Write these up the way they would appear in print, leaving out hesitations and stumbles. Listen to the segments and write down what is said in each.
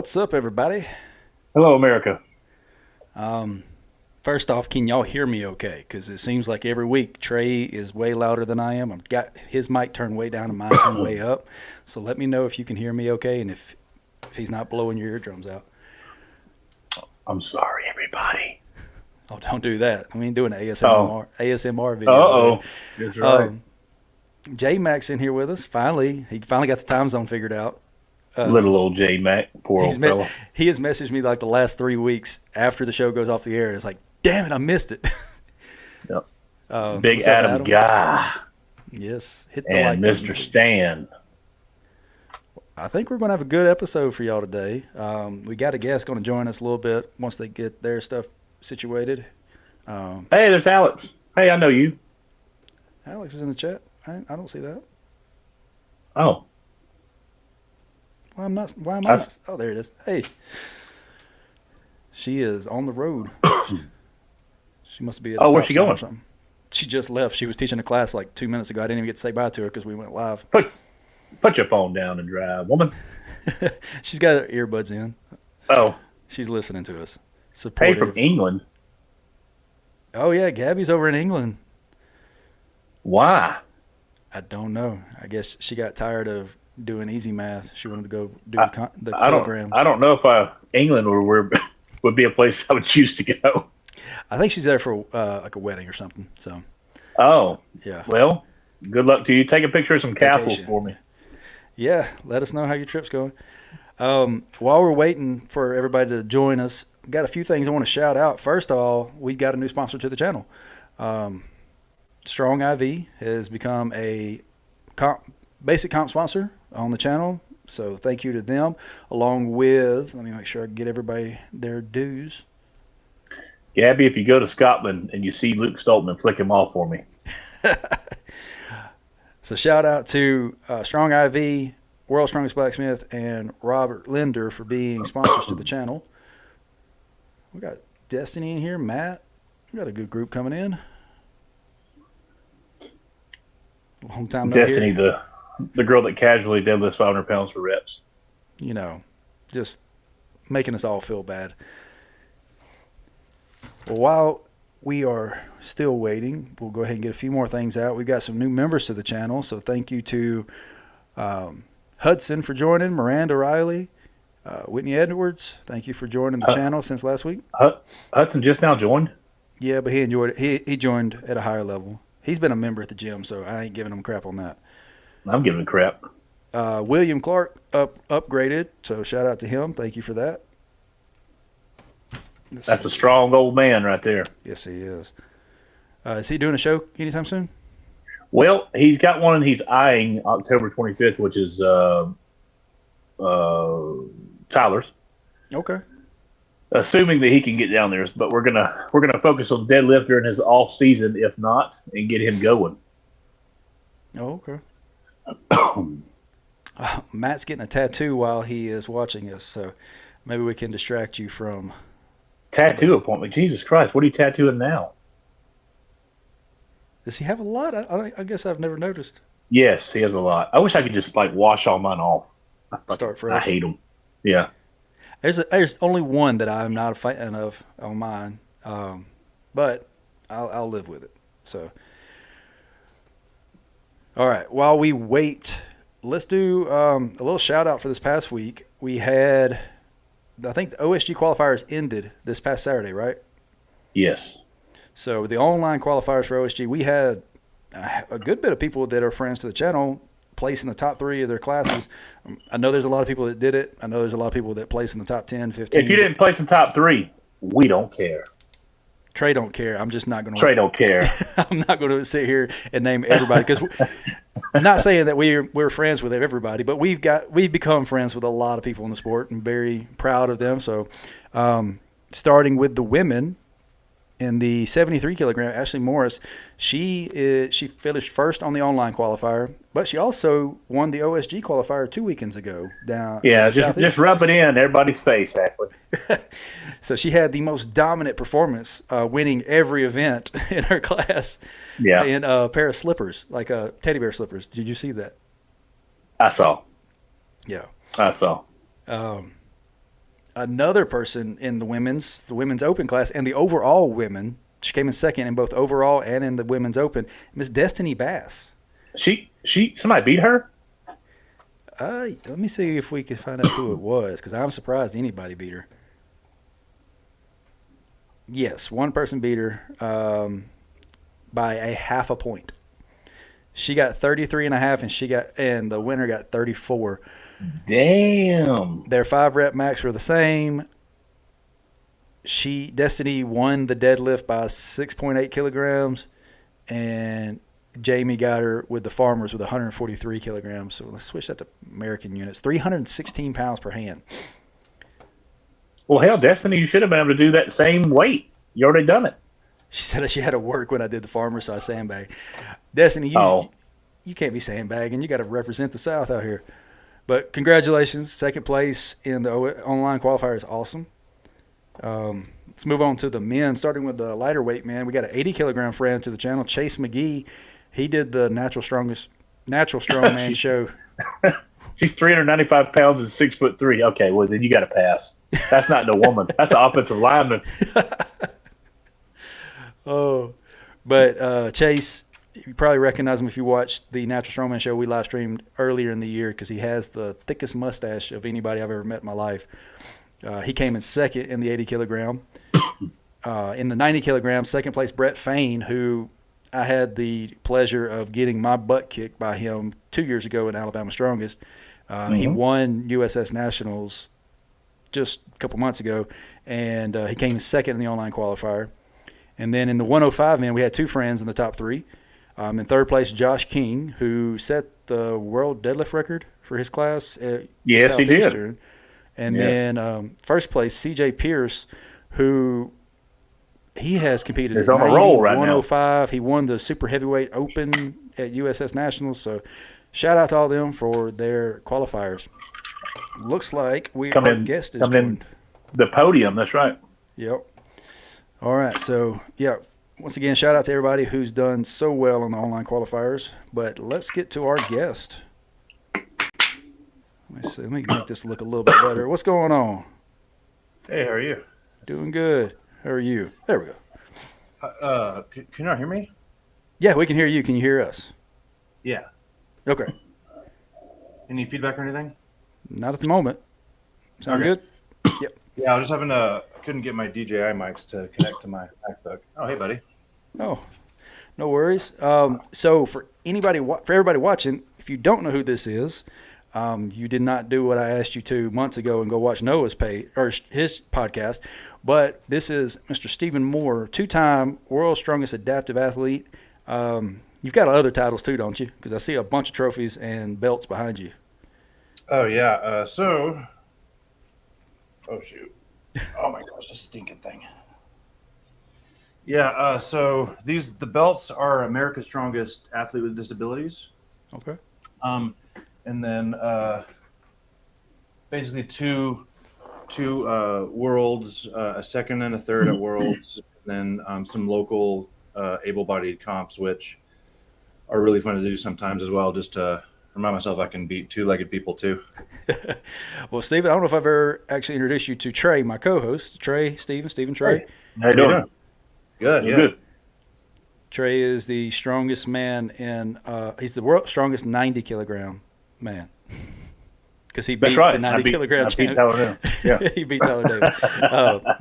What's up, everybody? Hello, America. First off, can y'all hear me okay? Because it seems like every week Trey is way louder than I am. I've got his mic turned way down and mine turned way up. So let me know if you can hear me okay and if he's not blowing your eardrums out. I'm sorry, everybody. Oh, don't do that. I mean, doing an ASMR video. Uh-oh. That's right. J Mac's in here with us. He finally got the time zone figured out. Little old J Mac, poor old fella. He has messaged me like the last 3 weeks after the show goes off the air. It's like, damn it, I missed it. Yep. Big Adam guy. Yes, hit the and like Mr. button, Stan. I think we're going to have a good episode for y'all today. We got a guest going to join us a little bit once they get their stuff situated. Hey, there's Alex. Hey, I know you. Alex is in the chat. I don't see that. Oh. Why am I not? Oh, there it is. Hey. She is on the road. She must be at a stop where's she sign going? or something. She just left. She was teaching a class like 2 minutes ago. I didn't even get to say bye to her because we went live. Put your phone down and drive, woman. She's got her earbuds in. Oh. She's listening to us. Hey, from England. Oh, yeah. Gabby's over in England. Why? I don't know. I guess she got tired of doing easy math. She wanted to go do the kilograms. I don't know if England would be a place I would choose to go. I think she's there for like a wedding or something. So. Oh. Yeah. Well, good luck to you. Take a picture of some castles for me. Yeah. Let us know how your trip's going. While we're waiting for everybody to join us, got a few things I want to shout out. First of all, we got a new sponsor to the channel. Strong IV has become a basic comp sponsor on the channel. So thank you to them, along with, let me make sure I get everybody their dues. Gabby, if you go to Scotland and you see Luke Stoltman, flick him off for me. So shout out to Strong IV, World's Strongest Blacksmith, and Robert Linder for being sponsors to the channel. We got Destiny in here, Matt. We got a good group coming in. Long time no Destiny, here. the girl that casually deadlifts 500 pounds for reps. You know, just making us all feel bad. Well, while we are still waiting, we'll go ahead and get a few more things out. We've got some new members to the channel, so thank you to Hudson for joining, Miranda Riley, Whitney Edwards. Thank you for joining the channel since last week. Hudson just now joined? Yeah, but he enjoyed it. He joined at a higher level. He's been a member at the gym, so I ain't giving him crap on that. I'm giving him crap. William Clark upgraded, so shout out to him. Thank you for that. That's a strong old man right there. Yes, he is. Is he doing a show anytime soon? Well, he's got one and he's eyeing October 25th, which is Tyler's. Okay. Assuming that he can get down there, but we're gonna focus on deadlift during his off season, if not, and get him going. Oh, okay. Matt's getting a tattoo while he is watching us, so maybe we can distract you from tattoo appointment. Jesus Christ, what are you tattooing now? Does he have a lot? I guess I've never noticed. Yes, he has a lot. I wish I could just wash all mine off. Start fresh. I hate them. Yeah. There's only one that I'm not a fan of on mine, but I'll live with it. So, all right. While we wait, let's do a little shout out for this past week. We had, I think the OSG qualifiers ended this past Saturday, right? Yes. So the online qualifiers for OSG, we had a good bit of people that are friends to the channel place in the top 3 of their classes. I know there's a lot of people that did it. I know there's a lot of people that place in the top 10, 15. If you didn't place in top 3, we don't care. Trey don't care. I'm just not going to. Trey don't care. I'm not going to sit here and name everybody because I'm not saying that we're friends with everybody, but we've become friends with a lot of people in the sport and very proud of them. So, starting with the women. In the 73 kilogram, Ashley Morris, she finished first on the online qualifier, but she also won the OSG qualifier 2 weekends ago down. Yeah, just rub it in everybody's face, Ashley. So she had the most dominant performance, winning every event in her class. Yeah, in a pair of slippers, like teddy bear slippers. Did you see that? I saw. Yeah, I saw. another person in the women's open class and the overall women. She came in second in both overall and in the women's open. Miss Destiny Bass. Somebody beat her? Let me see if we can find out who it was, because I'm surprised anybody beat her. Yes, one person beat her by a half a point. She got 33.5, and the winner got 34. Damn. Their 5-rep max were the same. Destiny won the deadlift by 6.8 kilograms, and Jamie got her with the farmers with 143 kilograms. So let's switch that to American units. 316 pounds per hand. Well, hell, Destiny, you should have been able to do that same weight. You already done it. She said she had to work when I did the farmers, so I sandbagged. Destiny, you can't be sandbagging. You got to represent the South out here. But congratulations. Second place in the online qualifier is awesome. Let's move on to the men, starting with the lighter weight men. We got an 80-kilogram friend to the channel, Chase McGee. He did the natural strongman show. She's 395 pounds and 6'3". Okay, well then you got to pass. That's not no woman. That's an offensive lineman. Oh, but Chase, you probably recognize him if you watched the Natural Strongman show we live streamed earlier in the year, because he has the thickest mustache of anybody I've ever met in my life. He came in second in the 80-kilogram. In the 90-kilogram, second place, Brett Fain, who I had the pleasure of getting my butt kicked by him 2 years ago in Alabama Strongest. He won USS Nationals just a couple months ago, and he came in second in the online qualifier. And then in the 105 men, we had two friends in the top three. In third place, Josh King, who set the world deadlift record for his class at Yes, he did. Southeastern. And then first place, CJ Pierce, who he has competed He's at on a 90, roll right now. 105. He won the Super Heavyweight Open at USS Nationals. So shout out to all them for their qualifiers. Looks like our guest is coming in joined. the podium. That's right. Yep. All right. So, yeah, once again, shout out to everybody who's done so well on the online qualifiers. But let's get to our guest. Let me see. Let me make this look a little bit better. What's going on? Hey, how are you? Doing good. How are you? There we go. Can you not hear me? Yeah, we can hear you. Can you hear us? Yeah. Okay. Any feedback or anything? Not at the moment. Sound Okay. good? Yep. Yeah, I was just having I couldn't get my DJI mics to connect to my MacBook. Oh, hey, buddy. Oh, no worries. So for everybody watching, if you don't know who this is, you did not do what I asked you to months ago and go watch Noah's his podcast. But this is Mr. Stephen Moore, two-time world's strongest adaptive athlete. You've got other titles too, don't you? Because I see a bunch of trophies and belts behind you. Oh, yeah. Oh, shoot. Oh, my gosh, this stinking thing. Yeah, so the belts are America's Strongest Athlete with Disabilities. Okay. And then basically two worlds, a second and a third at worlds, and then some local able-bodied comps, which are really fun to do sometimes as well, just to remind myself I can beat two-legged people too. Well, Stephen, I don't know if I've ever actually introduced you to Trey, my co-host. Trey. Hey, how you doing? Good, yeah. Good. Trey is the strongest man he's the world's strongest 90-kilogram man. Because he beat the 90-kilogram champion. Yeah. He beat Tyler Davis.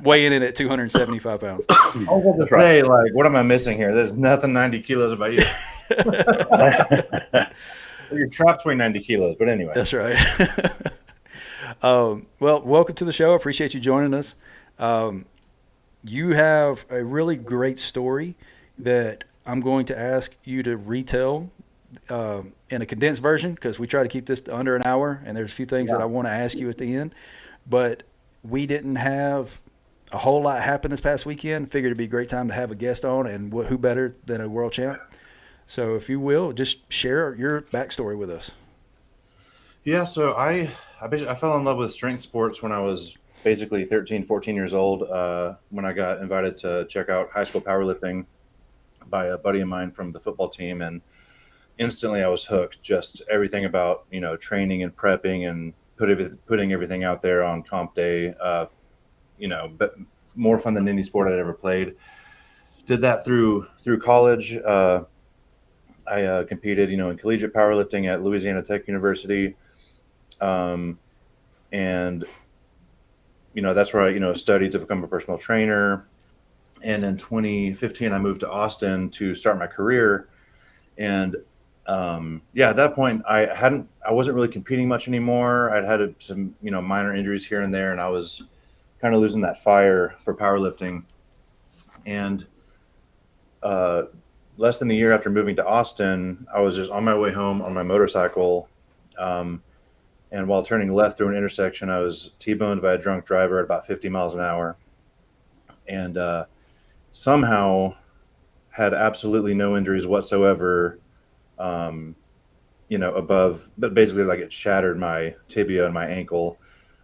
Weighing in at 275 pounds. I was going to say, what am I missing here? There's nothing 90 kilos about you. Your traps weigh 90 kilos, but anyway. That's right. Well, welcome to the show. I appreciate you joining us. You have a really great story that I'm going to ask you to retell in a condensed version, because we try to keep this to under an hour, and there's a few things that I want to ask you at the end. But we didn't have a whole lot happen this past weekend. Figured it'd be a great time to have a guest on, and who better than a world champ? So if you will, just share your backstory with us. Yeah, so I fell in love with strength sports when I was basically 13, 14 years old, when I got invited to check out high school powerlifting by a buddy of mine from the football team, and instantly I was hooked. Just everything about, training and prepping and putting everything out there on comp day. But more fun than any sport I'd ever played. Did that through college. I competed, in collegiate powerlifting at Louisiana Tech University, and that's where I studied to become a personal trainer. And in 2015, I moved to Austin to start my career. And at that point, I wasn't really competing much anymore. I'd had some minor injuries here and there, and I was kind of losing that fire for powerlifting. And less than a year after moving to Austin, I was just on my way home on my motorcycle. And while turning left through an intersection, I was T-boned by a drunk driver at about 50 miles an hour. And somehow had absolutely no injuries whatsoever, above, but basically like it shattered my tibia and my ankle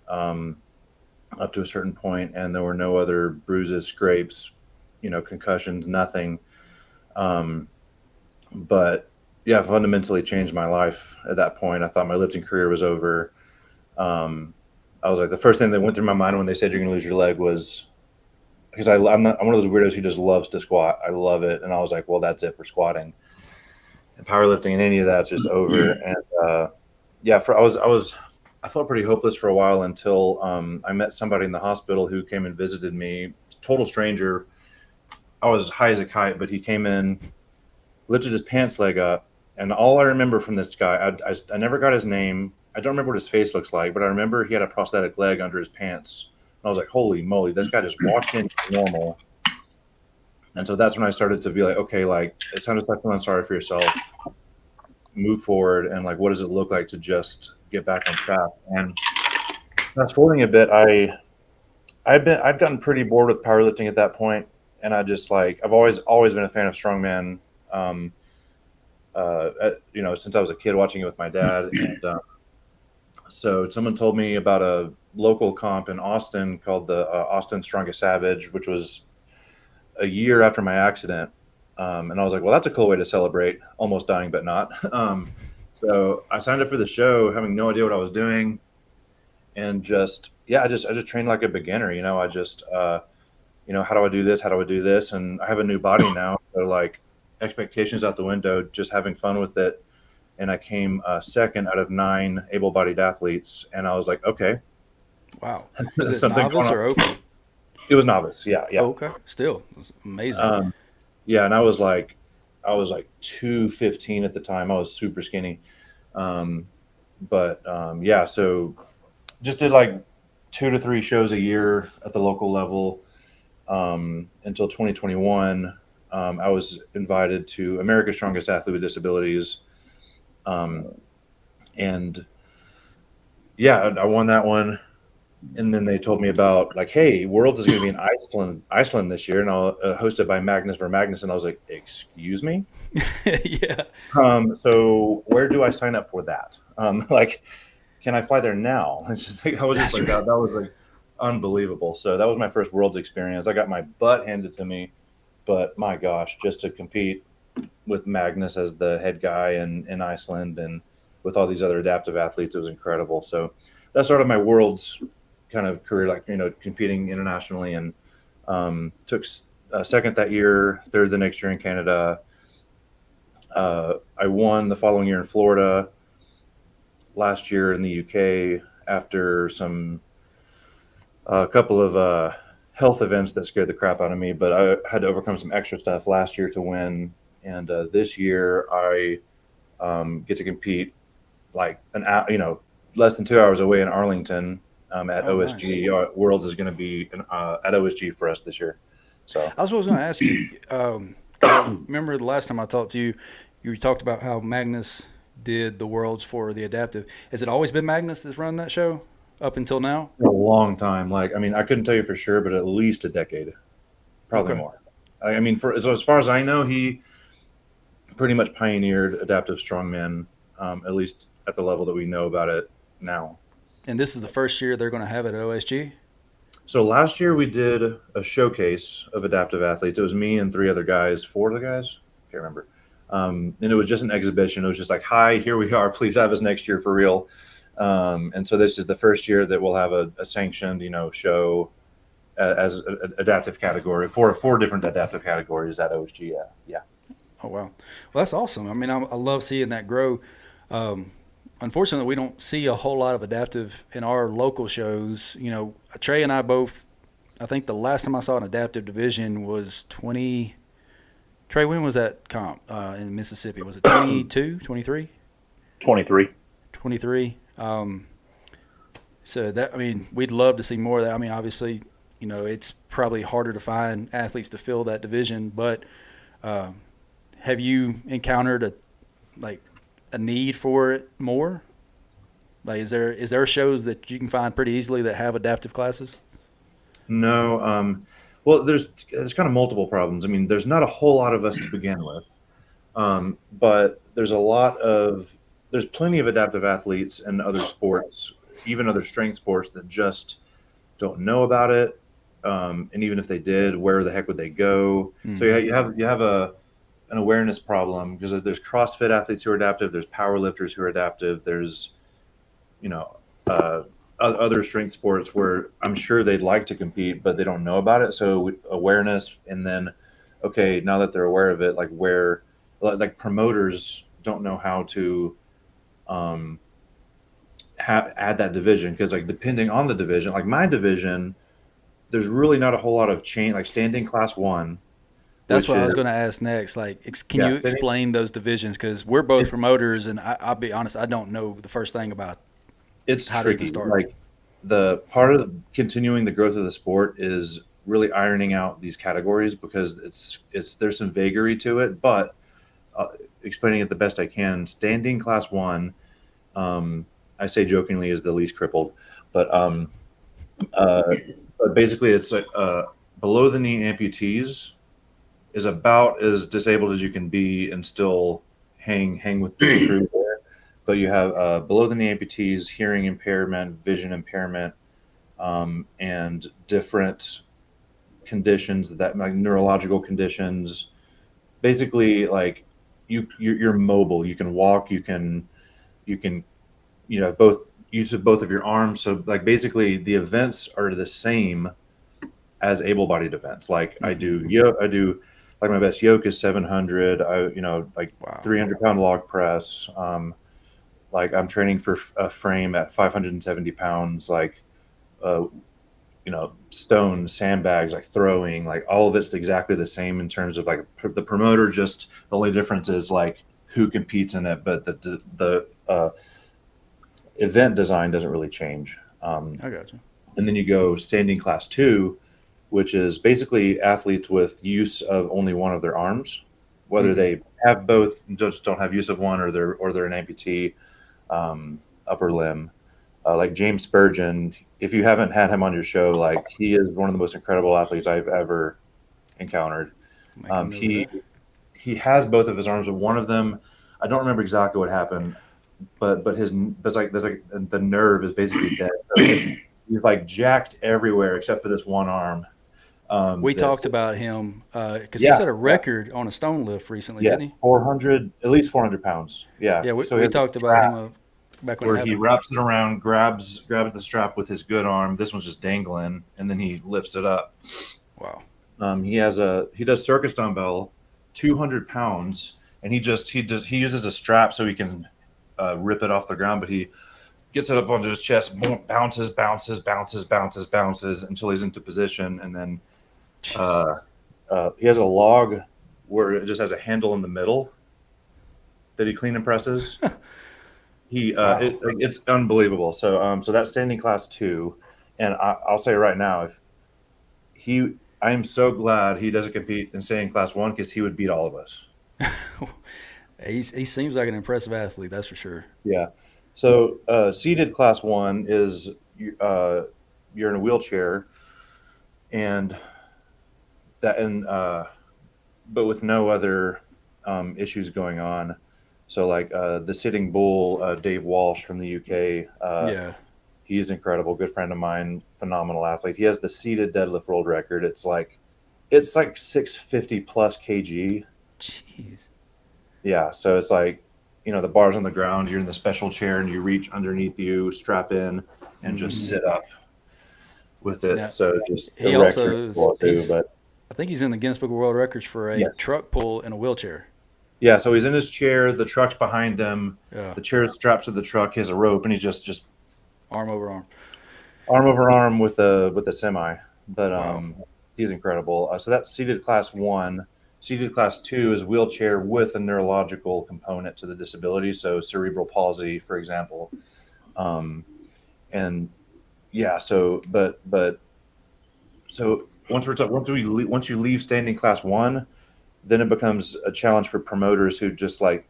up to a certain point, and there were no other bruises, scrapes, concussions, nothing. But yeah, fundamentally changed my life at that point. I thought my lifting career was over. I was like, the first thing that went through my mind when they said you're going to lose your leg was, because I'm one of those weirdos who just loves to squat. I love it. And I was like, well, that's it for squatting. And powerlifting and any of that's just over. And I felt pretty hopeless for a while until I met somebody in the hospital who came and visited me. Total stranger. I was high as a kite, but he came in, lifted his pants leg up, and all I remember from this guy, I never got his name. I don't remember what his face looks like, but I remember he had a prosthetic leg under his pants. And I was like, holy moly, this guy just walked in normal. And so that's when I started to be like, okay, like, it's time to start feeling sorry for yourself, move forward, and like, what does it look like to just get back on track? And fast forwarding a bit, I'd gotten pretty bored with powerlifting at that point, and I just like, I've always been a fan of strongman, since I was a kid, watching it with my dad. And so someone told me about a local comp in Austin called the Austin Strongest Savage, which was a year after my accident. And I was like, well, that's a cool way to celebrate almost dying, but not. So I signed up for the show, having no idea what I was doing. And I just trained like a beginner, I just, how do I do this? How do I do this? And I have a new body now. So like expectations out the window, just having fun with it. And I came second out of 9 able-bodied athletes. And I was like, okay. Wow. Is it novice or open? It was novice. Yeah. Oh, okay. Still, it's amazing. And I was like 215 at the time. I was super skinny. So just did like 2 to 3 shows a year at the local level until 2021. I was invited to America's Strongest Athlete with Disabilities. I won that one. And then they told me about like, hey, Worlds is going to be in Iceland this year, and I'll hosted by Magnus Vermagnus. And I was like, excuse me? Yeah. So where do I sign up for that? Can I fly there now? It's just like, I was just like, that was like unbelievable. So that was my first Worlds experience. I got my butt handed to me, but my gosh, just to compete with Magnus as the head guy in Iceland and with all these other adaptive athletes, it was incredible. So that started my Worlds kind of career, like, competing internationally, and took second that year, third the next year in Canada. I won the following year in Florida, last year in the UK after a couple of health events that scared the crap out of me, but I had to overcome some extra stuff last year to win. And this year I get to compete like less than 2 hours away in Arlington at OSG. Nice. Worlds is going to be at OSG for us this year. So I was going to ask you, I remember the last time I talked to you, you talked about how Magnus did the Worlds for the adaptive. Has it always been Magnus that's run that show up until now? A long time. I couldn't tell you for sure, but at least a decade, probably more. As far as I know, he pretty much pioneered adaptive strongman, at least at the level that we know about it now. And this is the first year they're going to have it at OSG? So last year we did a showcase of adaptive athletes. It was me and 4 other guys. Can't remember. And it was just an exhibition. It was just like, hi, here we are. Please have us next year for real. And so this is the first year that we'll have a sanctioned, show as an adaptive category, four different adaptive categories at OSG. Yeah, yeah. Oh wow, well that's awesome. I mean, I love seeing that grow. Unfortunately, we don't see a whole lot of adaptive in our local shows. Trey and I both. I think the last time I saw an adaptive division was 20. Trey, when was that comp in Mississippi? Was it 22, 23? 23. 23. So that, I mean, we'd love to see more of that. I mean, obviously, it's probably harder to find athletes to fill that division, but have you encountered a need for it more? Like, is there shows that you can find pretty easily that have adaptive classes? No. Well, there's kind of multiple problems. I mean, there's not a whole lot of us to begin with, but there's plenty of adaptive athletes in other sports, even other strength sports, that just don't know about it. And even if they did, where the heck would they go? So you have an awareness problem, because there's CrossFit athletes who are adaptive, there's power lifters who are adaptive, there's other strength sports where I'm sure they'd like to compete, but they don't know about it. So awareness, and then, okay, now that they're aware of it, like promoters don't know how to add that division, because like depending on the division, like my division, there's really not a whole lot of change. Like standing class 1. That's what I was is going to ask next. Like, can yeah, you explain those divisions? Because we're both promoters, and I'll be honest, I don't know the first thing about it's how to even tricky. start. Like the part of continuing the growth of the sport is really ironing out these categories, because there's some vagary to it, but explaining it the best I can. Standing class 1, I say jokingly, is the least crippled, but uh, but basically it's like below the knee amputees is about as disabled as you can be and still hang with the crew there. But you have below the knee amputees, hearing impairment, vision impairment, and different conditions, that like neurological conditions. Basically, like you're mobile. You can walk. You can both use of both of your arms. So like basically the events are the same as able-bodied events. Like I do like my best yoke is 700. Like Wow. 300-pound log press. Like I'm training for a frame at 570 pounds. Like uh, stones, sandbags, like throwing, like all of it's exactly the same in terms of like the promoter. Just the only difference is like who competes in it, but the event design doesn't really change. I got you. And then you go standing class 2, which is basically athletes with use of only one of their arms, whether they have both, just don't have use of one, or they're an amputee, upper limb. Like James Spurgeon, if you haven't had him on your show, like he is one of the most incredible athletes I've ever encountered. He has both of his arms, but one of them, I don't remember exactly what happened, but there's like the nerve is basically dead. So he's like jacked everywhere except for this one arm. We talked about him because he Yeah, set a record on a stone lift recently, yes, didn't he? 400, at least 400 pounds. Yeah. Yeah, So he we has a talked about strap him back when it where he happened. wraps it around, grabs the strap with his good arm. This one's just dangling, and then he lifts it up. Wow. He does circus dumbbell, 200 pounds, and he uses a strap so he can rip it off the ground, but he gets it up onto his chest, bounces until he's into position, and then he has a log where it just has a handle in the middle that he clean and presses. It's unbelievable. So that's standing class 2, and I'll say right now, I am so glad he doesn't compete in standing class 1, because he would beat all of us. He seems like an impressive athlete, that's for sure. Yeah. So seated class 1 is you're in a wheelchair, and but with no other issues going on. So like the sitting bull, Dave Walsh from the UK. Yeah. He's incredible, good friend of mine, phenomenal athlete. He has the seated deadlift world record. It's like 650 plus kg. Jeez. Yeah, so it's like the bar's on the ground. You're in the special chair, and you reach underneath you, strap in, and just sit up with it. Now, So just he erect your also is, wall too. But I think he's in the Guinness Book of World Records for a yes, truck pull in a wheelchair. yeah. So he's in his chair. The truck's behind him. Yeah, The chair is strapped to the truck. He has a rope, and he's just arm over arm. arm over arm with the semi. But Wow. he's incredible. So that's seated class 1. Seated class 2 is wheelchair with a neurological component to the disability, so cerebral palsy, for example. And yeah, so but so once you leave standing class 1, then it becomes a challenge for promoters who just like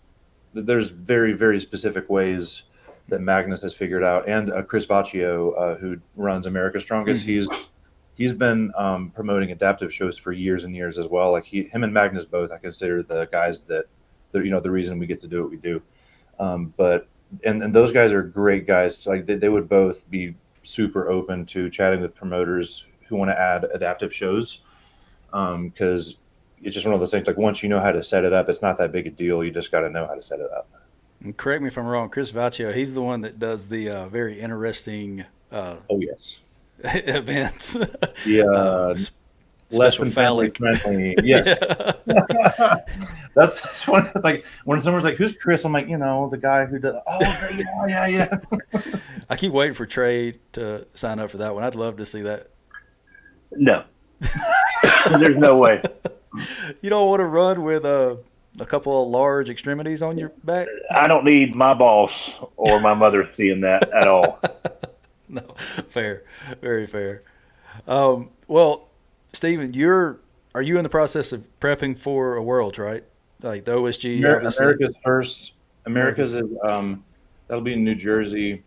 there's very very specific ways that Magnus has figured out, and Chris Vaccio, who runs America's Strongest, he's been promoting adaptive shows for years and years as well. Like him and Magnus both, I consider the guys that the reason we get to do what we do. But those guys are great guys. Like they would both be super open to chatting with promoters who want to add adaptive shows, because it's just one of those things. Like once you know how to set it up, it's not that big a deal. You just got to know how to set it up. And correct me if I'm wrong. Chris Vaccio, he's the one that does the very interesting Oh yes, events. yeah. Less Special than family phallic. friendly. Yes. Yeah. That's funny. It's like when someone's like, "Who's Chris?" I'm like, the guy who does. Oh, yeah. I keep waiting for Trey to sign up for that one. I'd love to see that. No, there's no way. You don't want to run with a couple of large extremities on your back? I don't need my boss or my mother seeing that at all. No, fair, very fair. Well, Stephen, are you in the process of prepping for a Worlds, right? Like the OSG, obviously. America's first. America's is that'll be in New Jersey,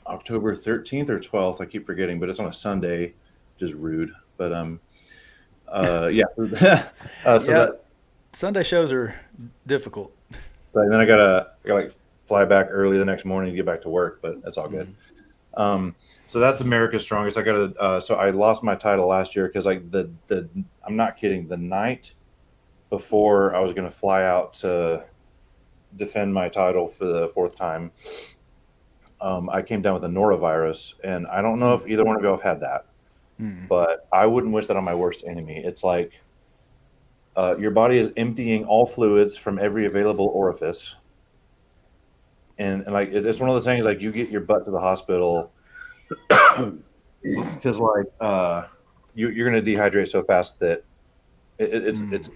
October 13th or 12th. I keep forgetting, but it's on a Sunday, which is rude. But yeah. So Yeah, Sunday shows are difficult. then I gotta like fly back early the next morning to get back to work, but that's all good. So that's America's Strongest. I got so I lost my title last year because like the I'm not kidding. The night before I was going to fly out to defend my title for the 4th time, I came down with a norovirus, and I don't know if either one of you have had that, but I wouldn't wish that on my worst enemy. It's like your body is emptying all fluids from every available orifice, and like it's one of those things like you get your butt to the hospital because like you're going to dehydrate so fast that it's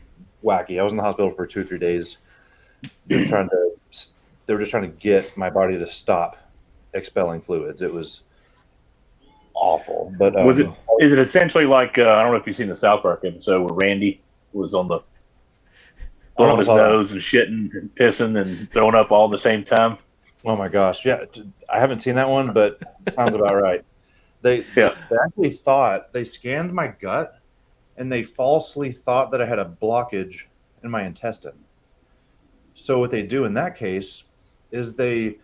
wacky. I was in the hospital for 2 or 3 days. They were just trying to get my body to stop expelling fluids. It was awful. But is it essentially like I don't know if you've seen the South Park episode where Randy was on the blowing his nose and shitting and pissing and throwing up all at the same time? Oh my gosh, yeah, I haven't seen that one, but it sounds about right. They actually thought they scanned my gut, and they falsely thought that I had a blockage in my intestine. So what they do in that case is they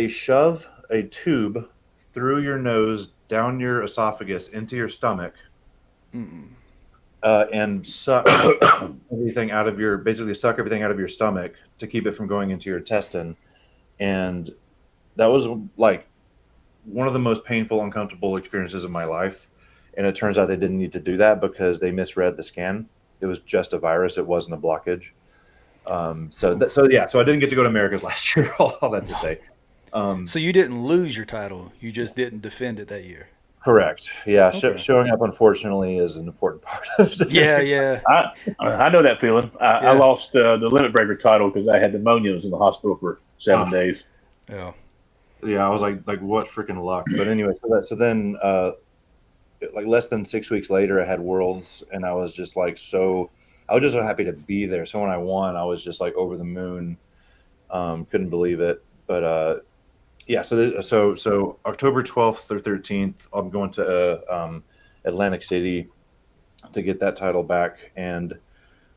shove a tube through your nose, down your esophagus, into your stomach, and suck everything out of your stomach to keep it from going into your intestine. And that was like one of the most painful, uncomfortable experiences of my life. And it turns out they didn't need to do that because they misread the scan. It was just a virus. It wasn't a blockage. So I didn't get to go to America's last year. All that to say. So you didn't lose your title. You just didn't defend it that year. Correct. Yeah. Okay. Showing up, unfortunately, is an important part of it. Yeah. I know that feeling. I lost the limit breaker title because I had pneumonia. I was in the hospital for 7 days. Yeah. Yeah. I was like what freaking luck. But anyway, so then like less than 6 weeks later, I had Worlds, and I was just so happy to be there. So when I won, I was just like over the moon. Couldn't believe it. But yeah, so October 12th or 13th, I'm going to Atlantic City to get that title back, and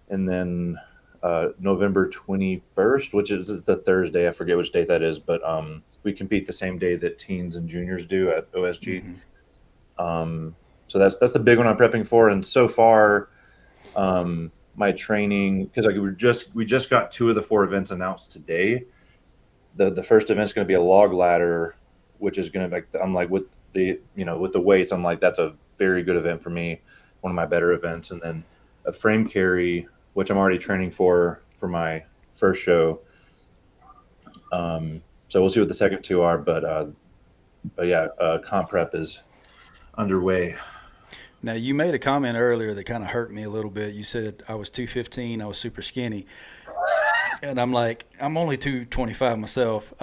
then November 21st, which is the Thursday, I forget which date that is, but we compete the same day that teens and juniors do at OSG. So that's the big one I'm prepping for, and so far, my training, because like we just got 2 of the 4 events announced today. The first event's going to be a log ladder, which is going to be, I'm like, with the, with the weights, I'm like, that's a very good event for me, one of my better events. And then a frame carry, which I'm already training for my first show. So we'll see what the second 2 are, but yeah, comp prep is underway. Now, you made a comment earlier that kind of hurt me a little bit. You said I was 215, I was super skinny. And I'm like, I'm only 225 myself.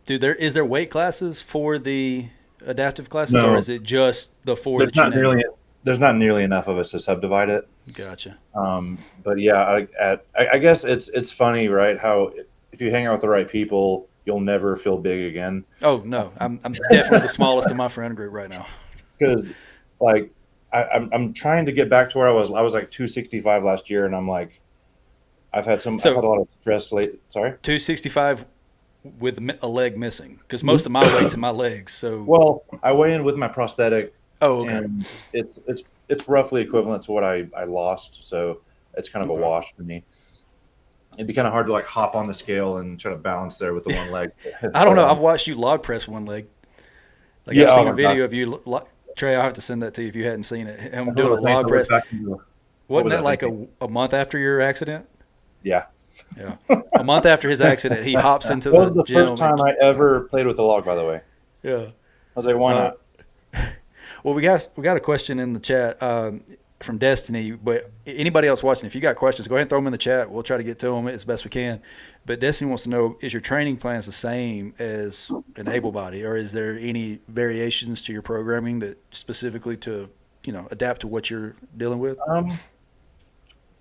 Dude, is there weight classes for the adaptive classes, No. or is it just the 4 that you named? There's not nearly enough of us to subdivide it. Gotcha. But yeah, I guess it's funny, right? How if you hang out with the right people, you'll never feel big again. Oh, no. I'm definitely the smallest in my friend group right now. Because like I'm trying to get back to where I was. I was like 265 last year, and I'm like, I've had a lot of stress late. Sorry, 265 with a leg missing, because most of my weight's in my legs. So well, I weigh in with my prosthetic. Oh, okay. And it's roughly equivalent to what I lost, so it's kind of a wash for me. It'd be kind of hard to like hop on the scale and try to balance there with the one leg. I don't know. I've watched you log press one leg. Like, Yeah, I've seen oh a my video God. of you, Trey. I'll have to send that to you if you hadn't seen it. Him I doing a thought it was log press. what Wasn't was that that like thing? a month after your accident? Yeah, Yeah, a month after his accident, he hops into that was the the gym. first time I ever played with a log. By the way, Yeah. I was like, why not? Well, we got a question in the chat from Destiny, but anybody else watching, if you got questions, go ahead and throw them in the chat. We'll try to get to them as best we can. But Destiny wants to know, is your training plans the same as an able body, or is there any variations to your programming that specifically to, adapt to what you're dealing with?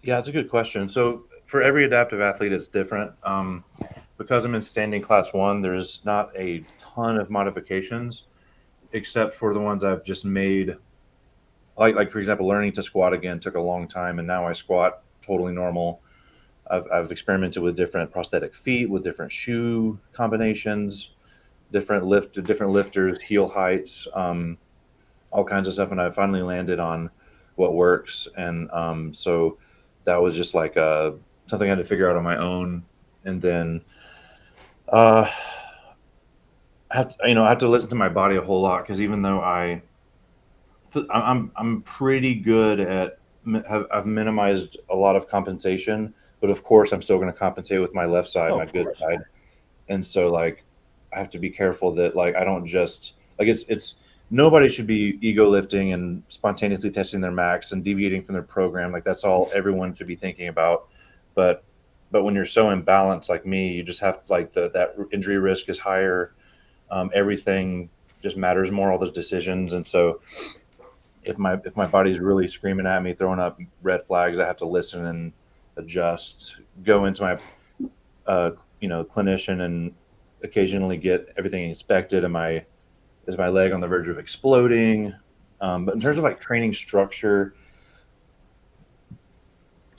Yeah, it's a good question. So for every adaptive athlete, it's different. Because I'm in standing class 1, there's not a ton of modifications, except for the ones I've just made. Like for example, learning to squat again took a long time, and now I squat totally normal. I've experimented with different prosthetic feet, with different shoe combinations, different lifters, heel heights, all kinds of stuff, and I finally landed on what works. And so that was just like something I had to figure out on my own, and then I have to listen to my body a whole lot, because even though I'm pretty good at I've minimized a lot of compensation, but of course I'm still going to compensate with my left side, my good side, and so like I have to be careful that like I don't just like it's nobody should be ego lifting and spontaneously testing their max and deviating from their program. Like that's all everyone should be thinking about, but when you're so imbalanced like me, you just have like that injury risk is higher. Everything just matters more, all those decisions, and so if my body's really screaming at me, throwing up red flags, I have to listen and adjust, go into my clinician and occasionally get everything inspected. Is my leg on the verge of exploding? But in terms of like training structure,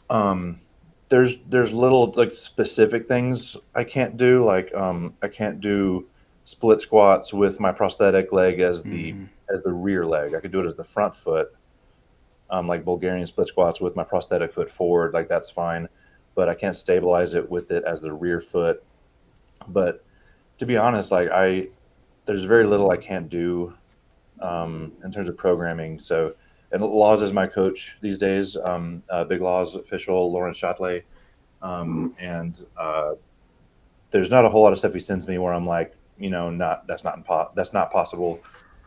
there's little like specific things I can't do. Like I can't do split squats with my prosthetic leg as the rear leg. I could do it as the front foot, like Bulgarian split squats with my prosthetic foot forward. Like that's fine, but I can't stabilize it with it as the rear foot. But to be honest, like there's very little I can't do in terms of programming. So, and Laws is my coach these days. Big Laws official Lawrence Chatelet, and there's not a whole lot of stuff he sends me where I'm like, that's not possible.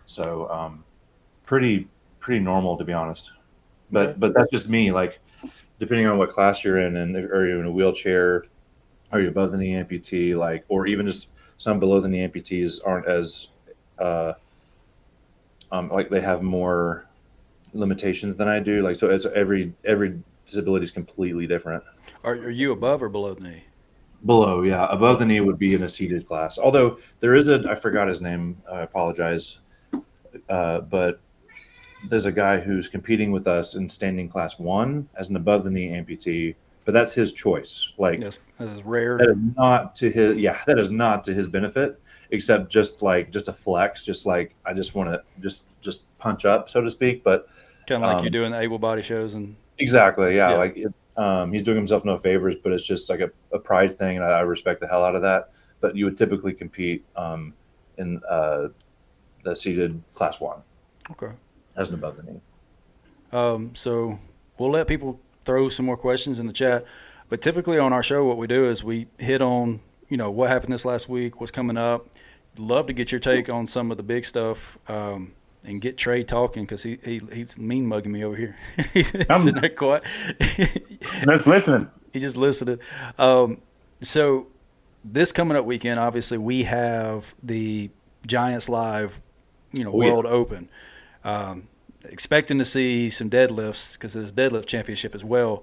So pretty normal, to be honest. But that's just me. Like depending on what class you're in, and are you in a wheelchair, are you above the knee amputee, like, or even just some below the knee amputees aren't as like they have more limitations than I do. Like so, it's every disability is completely different. Are you above or below the knee? Below, yeah. Above the knee would be in a seated class. Although there is I forgot his name. I apologize. But there's a guy who's competing with us in standing class 1 as an above the knee amputee, but that's his choice. Like Yes, that is rare. that is not to his benefit, except just a flex. Just like I just want to just punch up, so to speak. But Kind of like you doing the able body shows and exactly, yeah. Yeah. Like He's doing himself no favors, but it's just like a pride thing, and I respect the hell out of that. But you would typically compete in the seeded Class 1 Okay. as an above the knee. So we'll let people throw some more questions in the chat. But typically on our show, what we do is we hit on, what happened this last week, what's coming up. Love to get your take on some of the big stuff and get Trey talking because he's mean mugging me over here. He's sitting there quiet. Just listening. He just listened. So this coming up weekend, obviously, we have the Giants Live, World Open. Expecting to see some deadlifts because there's a deadlift championship as well.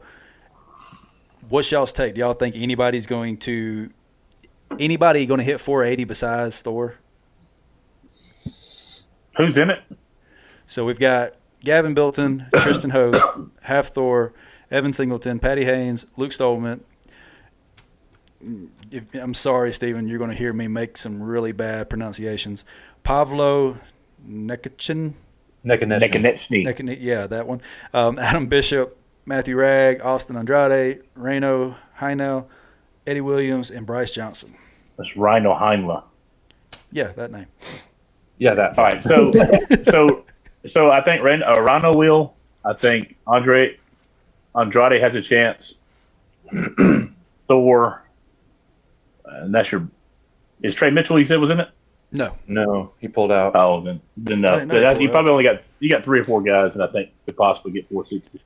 What's y'all's take? Do y'all think anybody's going to hit 480 besides Thor? Who's in it? So we've got Gavin Bilton, Tristan Hogue, Half Thor, Evan Singleton, Patty Haynes, Luke Stolman. I'm sorry, Stephen, you're going to hear me make some really bad pronunciations. Pavlo Nekachin. Nekonechny. Yeah, that one. Adam Bishop, Matthew Ragg, Austin Andrade, Reno Heinel, Eddie Williams, and Bryce Johnson. That's Rhino Heimla. Yeah, that name. Yeah, that. All right, so I think Rhino will. I think Andrade has a chance. Thor, and that's your. Is Trey Mitchell? You said was in it? No, he pulled out. Oh, then no. You probably only got 3 or 4 guys that I think could possibly get 460.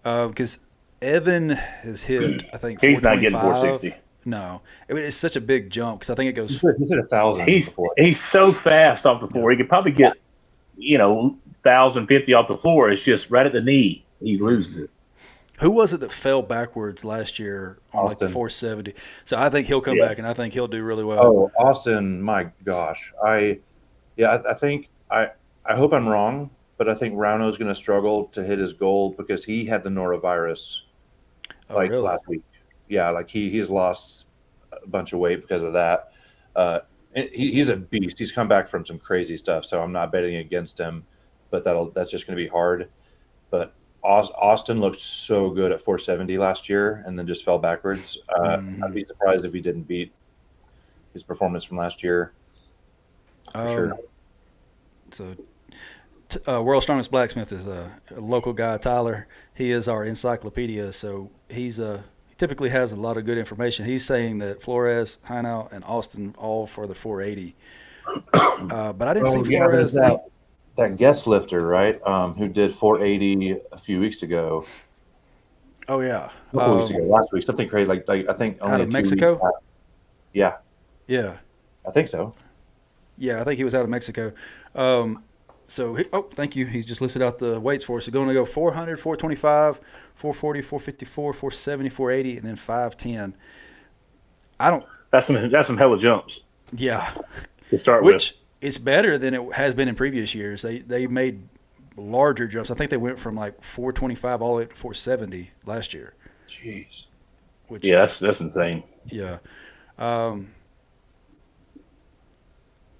Because Evan has hit, I think, he's not getting 460. No, it's such a big jump because I think it goes. He's hit 1,000. He's so fast off the floor. He could probably get 1,050 off the floor. It's just right at the knee. He loses it. Who was it that fell backwards last year on like the 470? So I think he'll come back, and I think he'll do really well. Oh, Austin, my gosh. I think I hope I'm wrong, but I think Rauno's going to struggle to hit his goal because he had the norovirus really? Last week. Yeah, like he's lost a bunch of weight because of that. He's a beast. He's come back from some crazy stuff, so I'm not betting against him, but that's just going to be hard. But Austin looked so good at 470 last year and then just fell backwards. I'd be surprised if he didn't beat his performance from last year. For sure. So World's Strongest Blacksmith is a local guy, Tyler. He is our encyclopedia, so he typically has a lot of good information. He's saying that Flores, Heinau, and Austin all for the 480. But I didn't see Flores. That guest lifter, right? Who did 480 a few weeks ago. Oh yeah, a couple weeks ago, last week, something crazy. Like I think only out of Mexico. Yeah, I think so. Yeah, I think he was out of Mexico. Thank you. He's just listed out the weights for us. So going to go 400, 425, 440, 454, 470, 480, and then 510. That's some hella jumps. Yeah. To start with. Which it's better than it has been in previous years. They made larger jumps. I think they went from like 425 all the way up to 470 last year. Jeez. That's insane. Yeah.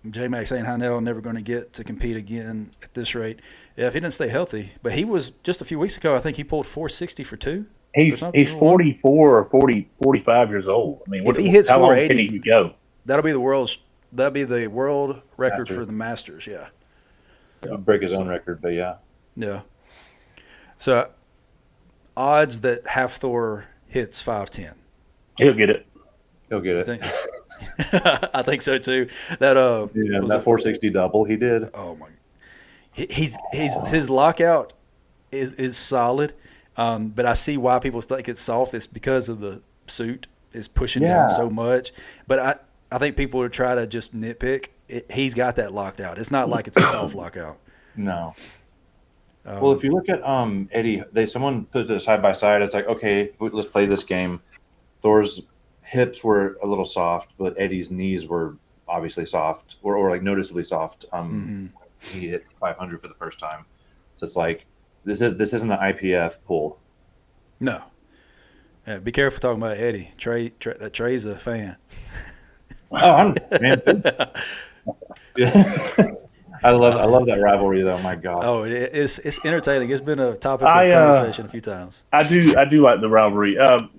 J-Mac saying Heinel never going to get to compete again at this rate. Yeah, if he didn't stay healthy. But he was just a few weeks ago, I think he pulled 460 for 2. He's 44 or 45 years old. I mean, if he hits how 480, long can he go? That'll be the world record for the Masters. Yeah. He'll break his own record, but yeah. Yeah. So odds that Half Thor hits 510. He'll get it. I think so too. That that 460 double he did. Oh my! His lockout is solid, but I see why people think it's soft. It's because of the suit is pushing down so much. But I think people would try to just nitpick. He's got that locked out. It's not like it's a soft lockout. No. Well, if you look at Eddie, someone put it side by side. It's like, okay, let's play this game. Thor's hips were a little soft, but Eddie's knees were obviously soft or like noticeably soft. He hit 500 for the first time. So it's like, this isn't an IPF pull. No. Yeah, be careful talking about Eddie. Trey's a fan. Oh, man. I love that rivalry though. My God. Oh, it's entertaining. It's been a topic of I conversation a few times. I do like the rivalry,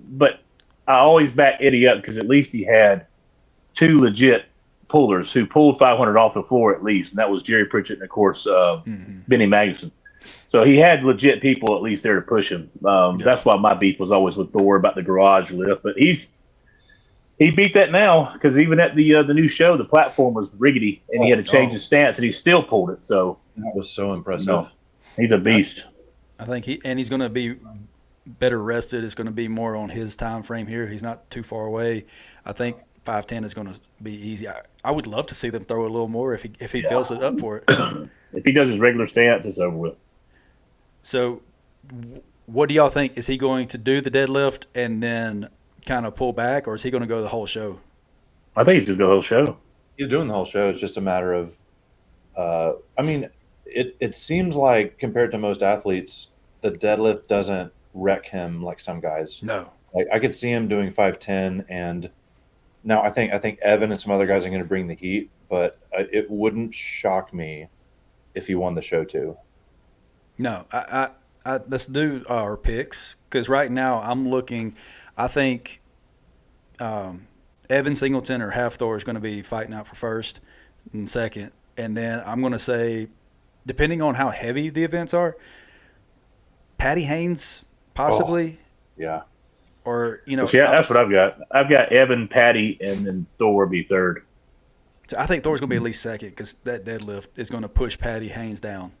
but I always back Eddie up because at least he had two legit pullers who pulled 500 off the floor at least, and that was Jerry Pritchett and of course Benny Magnuson. So he had legit people at least there to push him. That's why my beef was always with Thor about the garage lift, but he beat that now because even at the new show, the platform was rickety and he had to change his stance, and he still pulled it. So that was so impressive. No, he's a beast. I think he's going to be better rested. It's going to be more on his time frame here. He's not too far away. I think 5'10" is going to be easy. I would love to see them throw a little more if he fills it up for it. If he does his regular stance, it's over with. So, what do y'all think? Is he going to do the deadlift and then kind of pull back, or is he going to go the whole show? I think he's going to go the whole show. He's doing the whole show. It's just a matter of, I mean, it seems like compared to most athletes, the deadlift doesn't wreck him like some guys. No. Like I could see him doing 5'10", and now I think Evan and some other guys are going to bring the heat, but it wouldn't shock me if he won the show too. No, I let's do our picks because right now I'm looking. I think Evan Singleton or Half Thor is going to be fighting out for first and second, and then I'm going to say, depending on how heavy the events are, Patty Haynes possibly. Oh, yeah. Or that's what I've got. I've got Evan, Patty, and then Thor be third. So I think Thor's going to be at least second because that deadlift is going to push Patty Haynes down.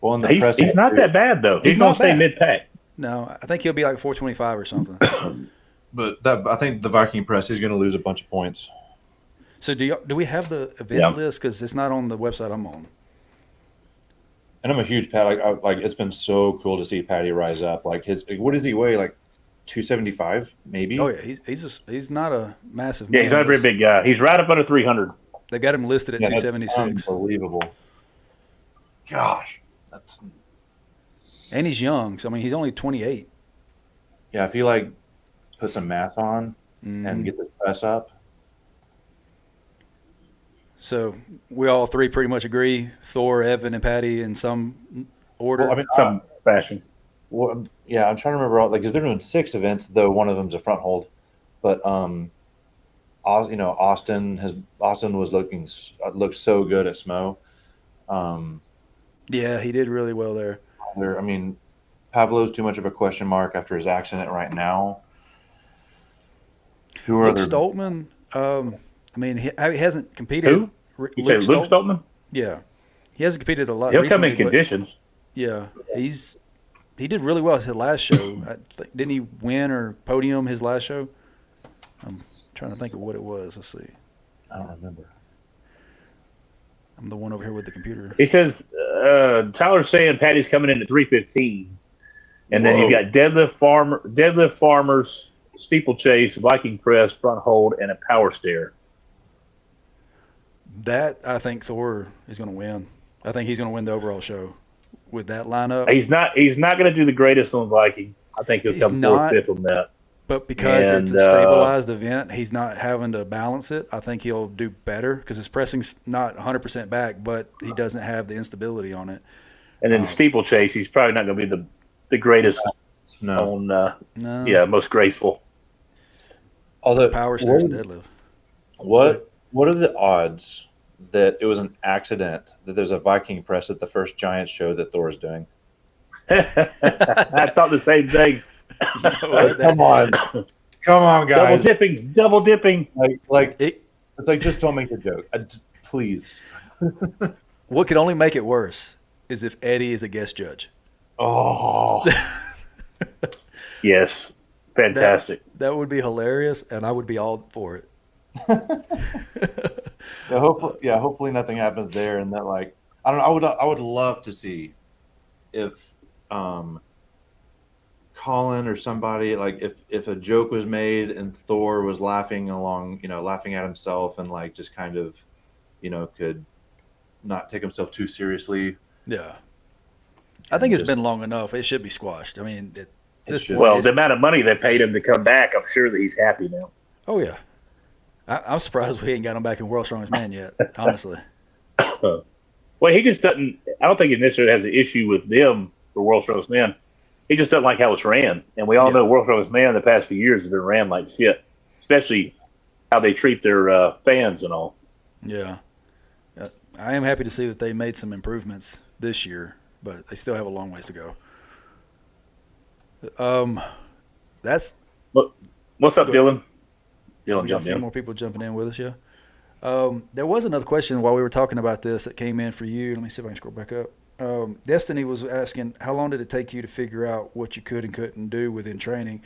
Well, in the he's not that bad though. He's going to stay mid-pack. No, I think he'll be like 425 or something. But I think the Viking press, he's going to lose a bunch of points. So do we have the event list? Because it's not on the website I'm on. And I'm a huge Pat. Like it's been so cool to see Patty rise up. Like what does he weigh? Like 275, maybe. Oh yeah, he's not a massive. Yeah, he's not a very big guy. He's right up under 300. They got him listed at 276. Unbelievable. Gosh. And he's young, so I mean he's only 28. Yeah, if he put some mass on and get the press up. So we all three pretty much agree: Thor, Evan, and Patty in some order. Well, I mean, some fashion. Well, yeah, I'm trying to remember because they're doing 6 events, though one of them's a front hold. But Austin looked so good at Smo. Yeah, he did really well there. I mean, Pavlo's too much of a question mark after his accident right now. Who are Luke Stoltman? I mean, he hasn't competed. Who? You say Luke Stoltman? Yeah, he hasn't competed a lot. He'll recently, come in conditions. Yeah, he did really well his last show. Didn't he win or podium his last show? I'm trying to think of what it was. Let's see. I don't remember. I'm the one over here with the computer. He says Tyler's saying Patty's coming in at 315, and then you got deadlift farmers, steeplechase, Viking press, front hold, and a power stair. That I think Thor is going to win. I think he's going to win the overall show with that lineup. He's not going to do the greatest on Viking. I think he'll come fourth, fifth on that. But because it's a stabilized event, he's not having to balance it. I think he'll do better because his pressing's not 100% back, but he doesn't have the instability on it. And then steeplechase, he's probably not going to be the greatest most graceful. Although power stairs and deadlift. What are the odds that it was an accident that there's a Viking press at the first Giants show that Thor is doing? I thought the same thing. Come on, guys! Double dipping. It's like just don't make the joke, please. What could only make it worse is if Eddie is a guest judge. Oh, yes, fantastic. That would be hilarious, and I would be all for it. Hopefully nothing happens there, and that I don't know. I would love to see if Colin or somebody if a joke was made and Thor was laughing at himself and just kind of could not take himself too seriously. Yeah, I think it's been long enough. It should be squashed. I mean, the amount of money they paid him to come back, I'm sure that he's happy now. Oh yeah, I'm surprised we ain't got him back in World's Strongest Man yet. Honestly. Well, he just doesn't. I don't think he necessarily has an issue with them for World's Strongest Man. He just doesn't like how it's ran, and we all know Yeah. World's Strongest Man the past few years has been ran like shit, especially how they treat their fans and all. Yeah. I am happy to see that they made some improvements this year, but they still have a long ways to go. That's Look, what's up, Go- Dylan? we Dylan got a jumped few in. more people jumping in with us. Yeah. There was another question while we were talking about this that came in for you. Let me see if I can scroll back up. Destiny was asking, how long did it take you to figure out what you could and couldn't do within training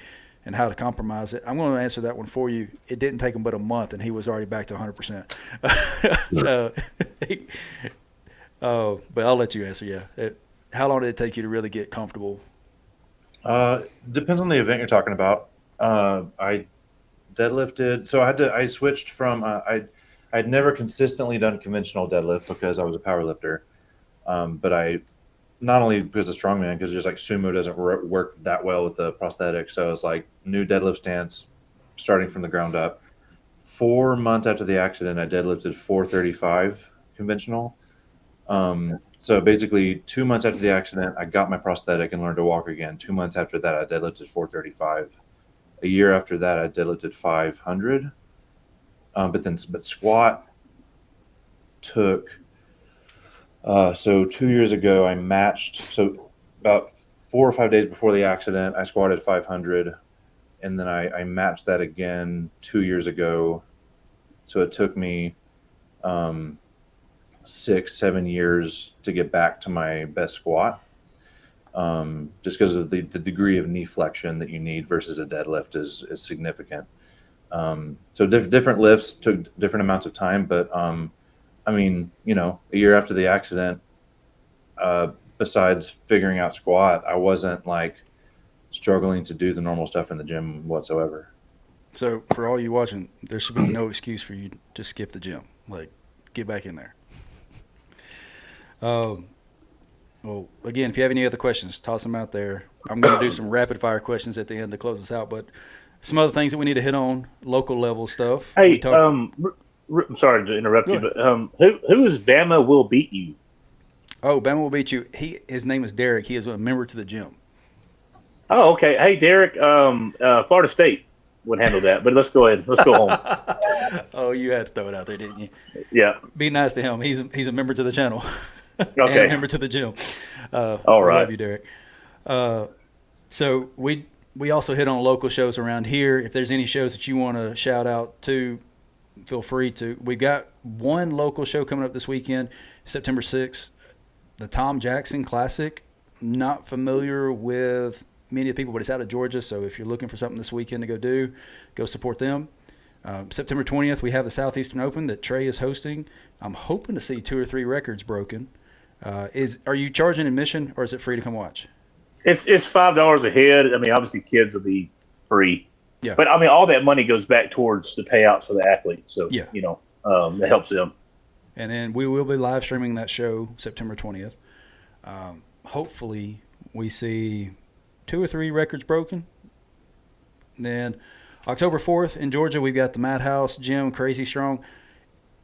and how to compromise it? I'm going to answer that one for you. It didn't take him but a month, and he was already back to 100%. But I'll let you answer, yeah. How long did it take you to really get comfortable? Depends on the event you're talking about. I deadlifted, so I switched from I'd never consistently done conventional deadlift because I was a power lifter. But I not only because of strongman, because just like sumo doesn't work that well with the prosthetic, so it's like new deadlift stance, starting from the ground up. 4 months after the accident, I deadlifted 435 conventional. So basically, 2 months after the accident, I got my prosthetic and learned to walk again. 2 months after that, I deadlifted 435. A year after that, I deadlifted 500. But squat took. So 2 years ago, I matched. So about 4 or 5 days before the accident, I squatted 500, and then I matched that again 2 years ago. So it took me 6, 7 years to get back to my best squat, just because of the degree of knee flexion that you need versus a deadlift is significant. So different lifts took different amounts of time, but I mean, a year after the accident, besides figuring out squat, I wasn't like struggling to do the normal stuff in the gym whatsoever. So for all you watching, there should be no excuse for you to skip the gym. Like, get back in there. Well, again, if you have any other questions, toss them out there. I'm going to do some rapid fire questions at the end to close us out, but some other things that we need to hit on, local level stuff. Hey, I'm sorry to interrupt you, but who is Bama will beat you? Oh, Bama will beat you. His name is Derek. He is a member to the gym. Oh, okay. Hey, Derek, Florida State would handle that, but let's go ahead. Let's go home. Oh, you had to throw it out there, didn't you? Yeah. Be nice to him. He's a member to the channel. Okay. And a member to the gym. All right. Love you, Derek. So we also hit on local shows around here. If there's any shows that you want to shout out to, feel free to. We've got one local show coming up this weekend, September 6th, the Tom Jackson Classic. Not familiar with many of the people, but it's out of Georgia. So if you're looking for something this weekend to go support them. September 20th, we have the Southeastern Open that Trey is hosting. I'm hoping to see 2 or 3 records broken. Are you charging admission, or is it free to come watch? It's $5 a head. I mean, obviously, kids will be free. Yeah. But I mean, all that money goes back towards the payouts for the athletes. So Yeah. that helps them. And then we will be live streaming that show September 20th. Hopefully, we see 2 or 3 records broken. And then October 4th in Georgia, we've got the Madhouse Gym, Crazy Strong.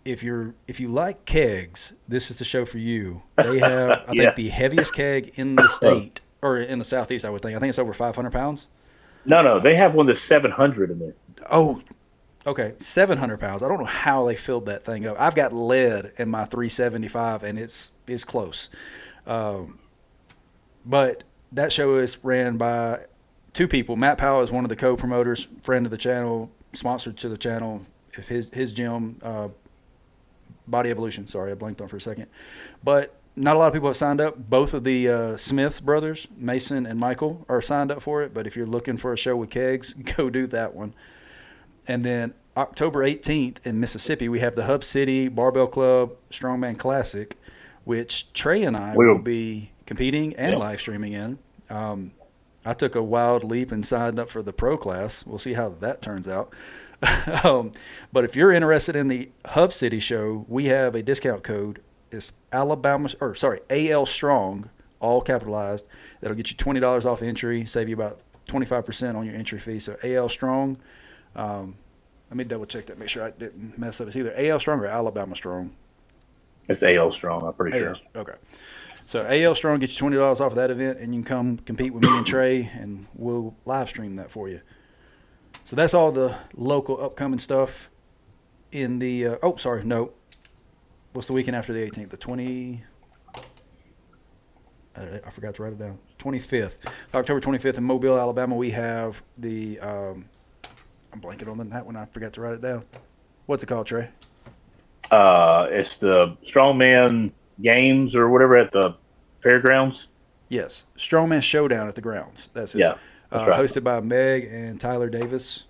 If you like kegs, this is the show for you. They have, I think, the heaviest keg in the state, or in the Southeast, I would think. I think it's over 500 pounds. No, they have one that's 700 in there. Oh, okay, 700 pounds. I don't know how they filled that thing up. I've got lead in my 375, and it's close. But that show is ran by 2 people. Matt Powell is one of the co-promoters, friend of the channel, sponsored to the channel. If his gym, Body Evolution. Sorry, I blanked on for a second. But not a lot of people have signed up. Both of the Smith brothers, Mason and Michael, are signed up for it. But if you're looking for a show with kegs, go do that one. And then October 18th in Mississippi, we have the Hub City Barbell Club Strongman Classic, which Trey and I will be competing and live streaming in. I took a wild leap and signed up for the pro class. We'll see how that turns out. But if you're interested in the Hub City show, we have a discount code. It's AL Strong, all capitalized. That'll get you $20 off entry, save you about 25% on your entry fee. So AL Strong. Let me double check that, make sure I didn't mess up. It's either AL Strong or Alabama Strong. It's AL Strong, I'm pretty sure. Okay. So AL Strong gets you $20 off of that event, and you can come compete with me and Trey, and we'll live stream that for you. So that's all the local upcoming stuff in the what's the weekend after the 18th? The 20 I forgot to write it down. 25th. October 25th in Mobile, Alabama, we have the I'm blanking on that one. I forgot to write it down. What's it called, Trey? It's the Strongman Games or whatever at the fairgrounds. Yes, Strongman Showdown at the grounds. That's it. Yeah, that's right. Hosted by Meg and Tyler Davis.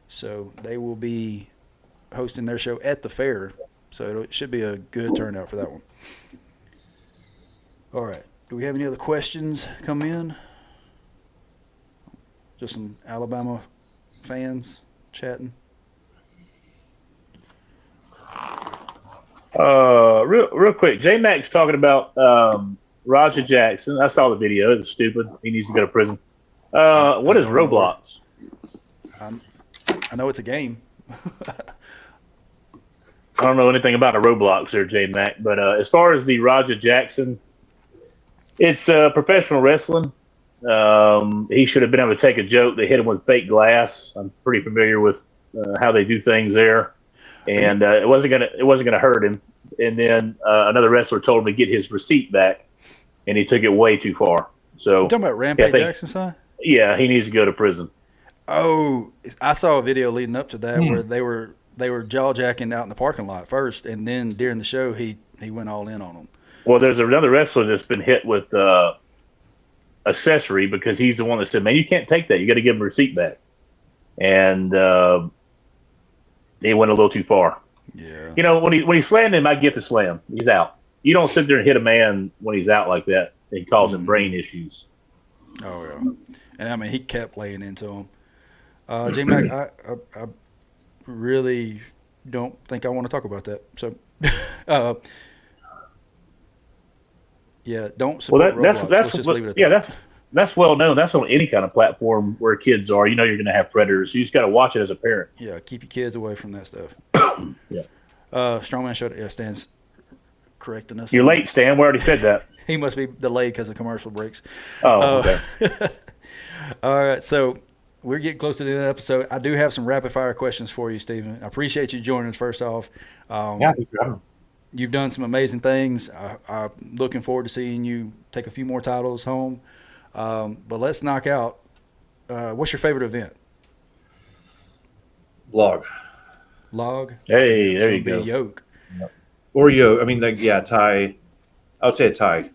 So they will be hosting their show at the fair. So it should be a good turnout for that one. All right. Do we have any other questions come in? Just some Alabama fans chatting. Real quick, J Mac's talking about Roger Jackson. I saw the video. It was stupid. He needs to go to prison. What is Roblox? I know it's a game. I don't know anything about a Roblox there, J Mac. But as far as the Roger Jackson, it's professional wrestling. He should have been able to take a joke. They hit him with fake glass. I'm pretty familiar with how they do things there, and it wasn't gonna hurt him. And then another wrestler told him to get his receipt back, and he took it way too far. So you talking about Rampage Jackson's son? Yeah, he needs to go to prison. Oh, I saw a video leading up to that where they were jaw jacking out in the parking lot first, and then during the show he went all in on them. Well, there's another wrestler that's been hit with accessory because he's the one that said, "Man, you can't take that. You got to give him a receipt back." And he went a little too far. Yeah. You know, when he slammed him, I get to slam. He's out. You don't sit there and hit a man when he's out like that and cause him brain issues. Oh yeah. And I mean, he kept laying into him. J Mac, I really don't think I want to talk about that. So, yeah, don't support Roblox. Let's just leave it at that. That's well known. That's on any kind of platform where kids are. You know you're going to have predators. You just got to watch it as a parent. Yeah, keep your kids away from that stuff. Yeah. Strongman showed. Yeah, Stan's correcting us. You're late, Stan. We already said that. He must be delayed because of commercial breaks. Oh, okay. All right, so we're getting close to the end of the episode. I do have some rapid-fire questions for you, Stephen. I appreciate you joining us, first off. Yeah, you've done some amazing things. I'm looking forward to seeing you take a few more titles home. But let's knock out. What's your favorite event? Log. Hey, there you be go. Yoke. Or yoke. I mean, tie. I would say a tie.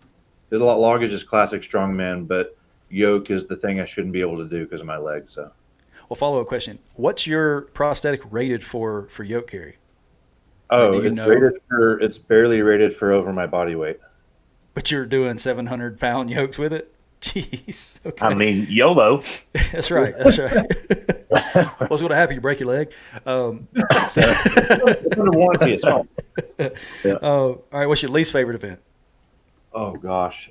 Log is just classic strongman, but yoke is the thing I shouldn't be able to do because of my leg. So, well, follow-up question: what's your prosthetic rated for yoke carry? Oh, it's barely rated for over my body weight. But you're doing 700-pound yokes with it? Jeez. Okay. I mean, YOLO. That's right. What's going to happen? You break your leg. It's under warranty. It's fine. Yeah. All right. What's your least favorite event? Oh gosh,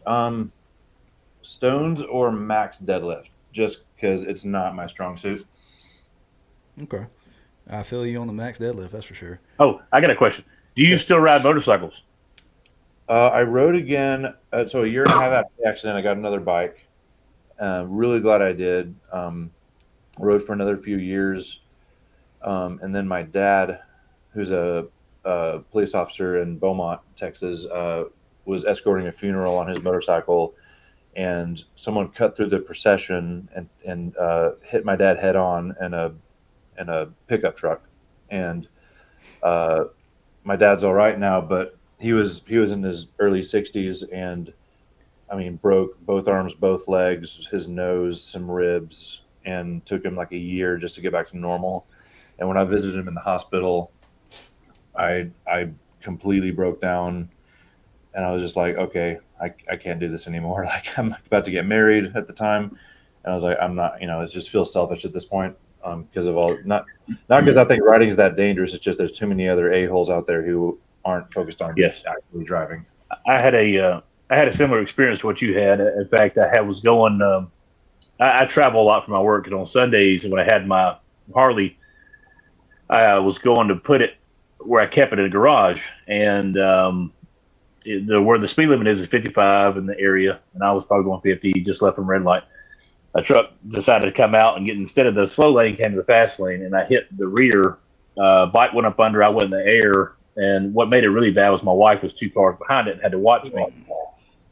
stones or max deadlift, just because it's not my strong suit. Okay, I feel you on the max deadlift. That's for sure. Oh, I got a question. Do you still ride motorcycles? I rode again. So a year and a half after the accident, I got another bike. Really glad I did. Rode for another few years. And then my dad, who's a police officer in Beaumont, Texas, was escorting a funeral on his motorcycle. And someone cut through the procession and hit my dad head on in a pickup truck. And my dad's all right now, but he was in his early 60s, and I mean, broke both arms, both legs, his nose, some ribs, and took him like a year just to get back to normal. And when I visited him in the hospital, I completely broke down, and I was just like, okay, I can't do this anymore. Like, I'm about to get married at the time, and I was like, I'm not, it just feels selfish at this point, because of all, not because I think riding is that dangerous. It's just there's too many other a-holes out there who aren't focused on actually driving. I had a similar experience to what you had. In fact, I was going. I travel a lot for my work, and on Sundays when I had my Harley, I was going to put it where I kept it in the garage, and where the speed limit is 55 in the area, and I was probably going 50, just left from red light. A truck decided to come out and get, instead of the slow lane, came to the fast lane, and I hit the rear. Bike went up under, I went in the air, and what made it really bad was my wife was 2 cars behind it and had to watch me.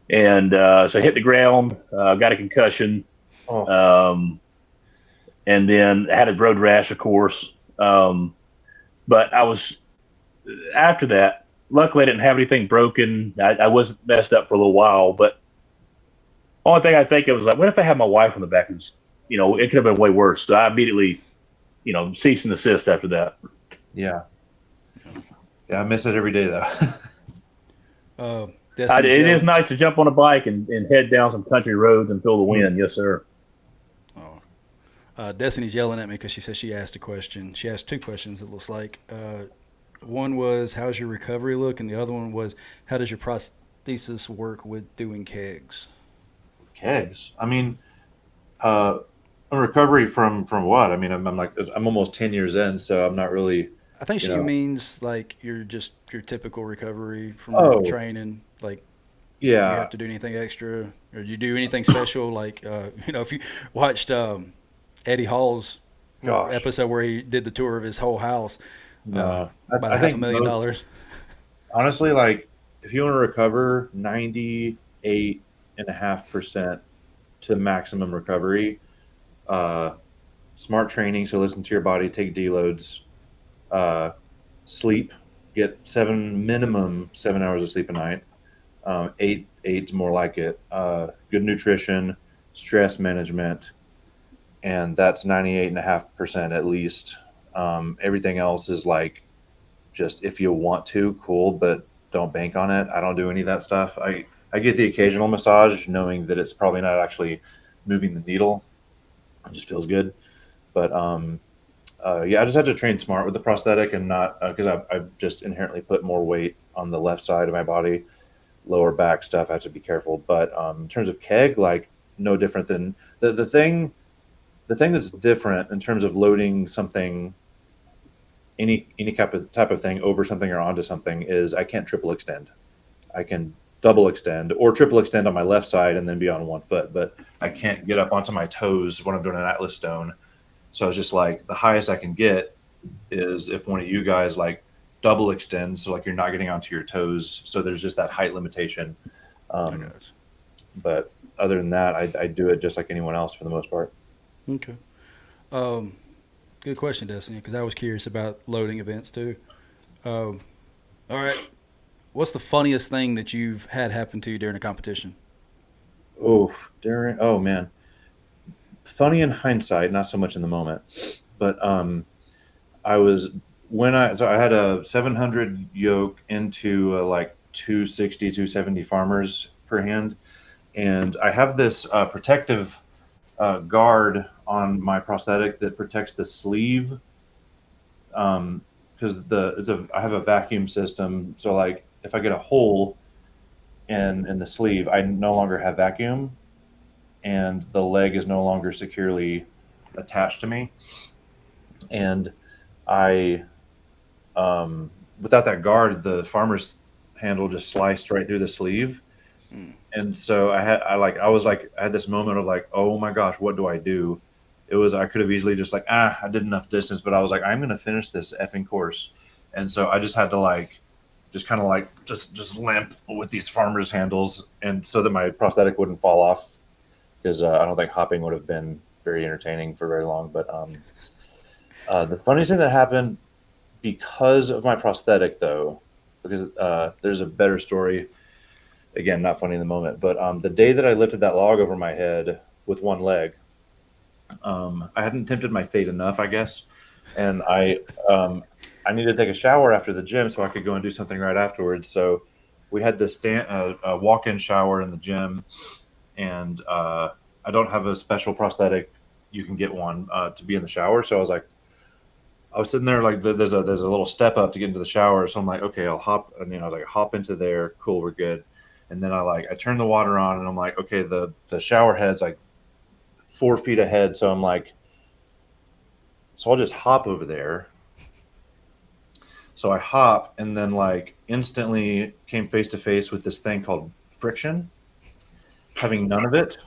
And so I hit the ground, got a concussion, and then had a road rash, of course. But I was, after that, luckily I didn't have anything broken. I was messed up for a little while, but only thing I think of was like, what if I had my wife on the back? And, it could have been way worse. So I immediately, cease and desist after that. Yeah. Yeah, I miss it every day, though. It is nice to jump on a bike and head down some country roads and feel the wind. Yes, sir. Destiny's yelling at me because she says she asked a question. She asked 2 questions, it looks like. One was, how's your recovery look? And the other one was, how does your prosthesis work with doing kegs? Kegs? I mean, a recovery from what? I mean, I'm almost 10 years in, so I'm not really. I think she means like your typical recovery from training. Like, you have to do anything extra, or you do anything special? Like, if you watched Eddie Hall's episode where he did the tour of his whole house, about $500,000. Honestly, like, if you want to recover 98.5% to maximum recovery, smart training. So listen to your body, take deloads, sleep, get minimum 7 hours of sleep a night. 8 more like it. Good nutrition, stress management, and that's 98.5% at least. Everything else is like, just if you want to, cool, but don't bank on it. I don't do any of that stuff. I get the occasional massage, knowing that it's probably not actually moving the needle. It just feels good. But I just had to train smart with the prosthetic, and not because I just inherently put more weight on the left side of my body, lower back stuff. I have to be careful. But in terms of keg, like, no different than the thing that's different in terms of loading something, any type of thing over something or onto something, is I can't triple extend. I can double extend or triple extend on my left side and then be on one foot, but I can't get up onto my toes when I'm doing an Atlas stone. So it's just like the highest I can get is if one of you guys like double extend, so like you're not getting onto your toes. So there's just that height limitation. But other than that, I do it just like anyone else for the most part. Okay. Good question, Destiny, because I was curious about loading events too. All right. What's the funniest thing that you've had happen to you during a competition? Oh man. Funny in hindsight, not so much in the moment. But I had a 700 yoke into like 260, 270 farmers per hand, and I have this protective guard on my prosthetic that protects the sleeve, because I have a vacuum system, so like if I get a hole in the sleeve, I no longer have vacuum, and the leg is no longer securely attached to me. And I, without that guard, the farmer's handle just sliced right through the sleeve. And so I had this moment of like, oh my gosh, what do I do? I could have easily just like, I did enough distance, but I was like, I'm going to finish this effing course. And so I just had to like, just kind of like, just limp with these farmer's handles, and so that my prosthetic wouldn't fall off, because I don't think hopping would have been very entertaining for very long. But the funniest thing that happened because of my prosthetic, though, because there's a better story. Again, not funny in the moment, but the day that I lifted that log over my head with one leg, I hadn't tempted my fate enough, I guess, and I needed to take a shower after the gym so I could go and do something right afterwards. So we had this walk-in shower in the gym, and I don't have a special prosthetic. You can get one to be in the shower. So I was sitting there like there's a little step up to get into the shower. So I'm like, okay, I'll hop, and I was like, hop into there, cool, we're good. And then I turn the water on, and I'm like, okay, the shower head's like 4 feet ahead. So I'm like, so I'll just hop over there. So I hop and then like instantly came face to face with this thing called friction, having none of it.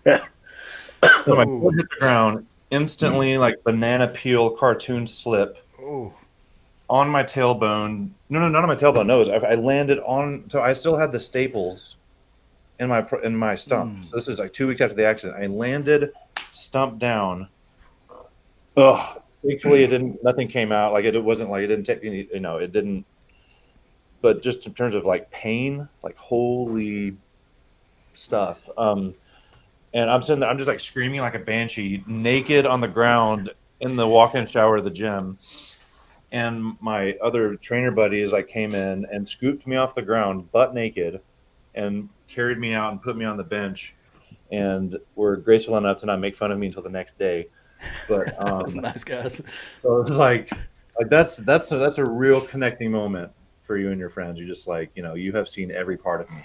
So my foot Oh, hit the ground instantly, like banana peel cartoon slip oh, on my tailbone. No, no, not on my tailbone. No, I landed on. So I still had the staples in my stump. So this is like 2 weeks after the accident. I landed, stump down. Oh, Thankfully, it didn't. Nothing came out. Like it wasn't like it didn't take any. It didn't. But just in terms of like pain, like holy stuff. And I'm sitting there. I'm just like screaming like a banshee, naked on the ground in the walk-in shower of the gym. And my other trainer buddies like came in and scooped me off the ground, butt naked, and carried me out and put me on the bench. And were graceful enough to not make fun of me until the next day. But those nice guys. so it's like that's a real connecting moment for you and your friends. You just like you have seen every part of me.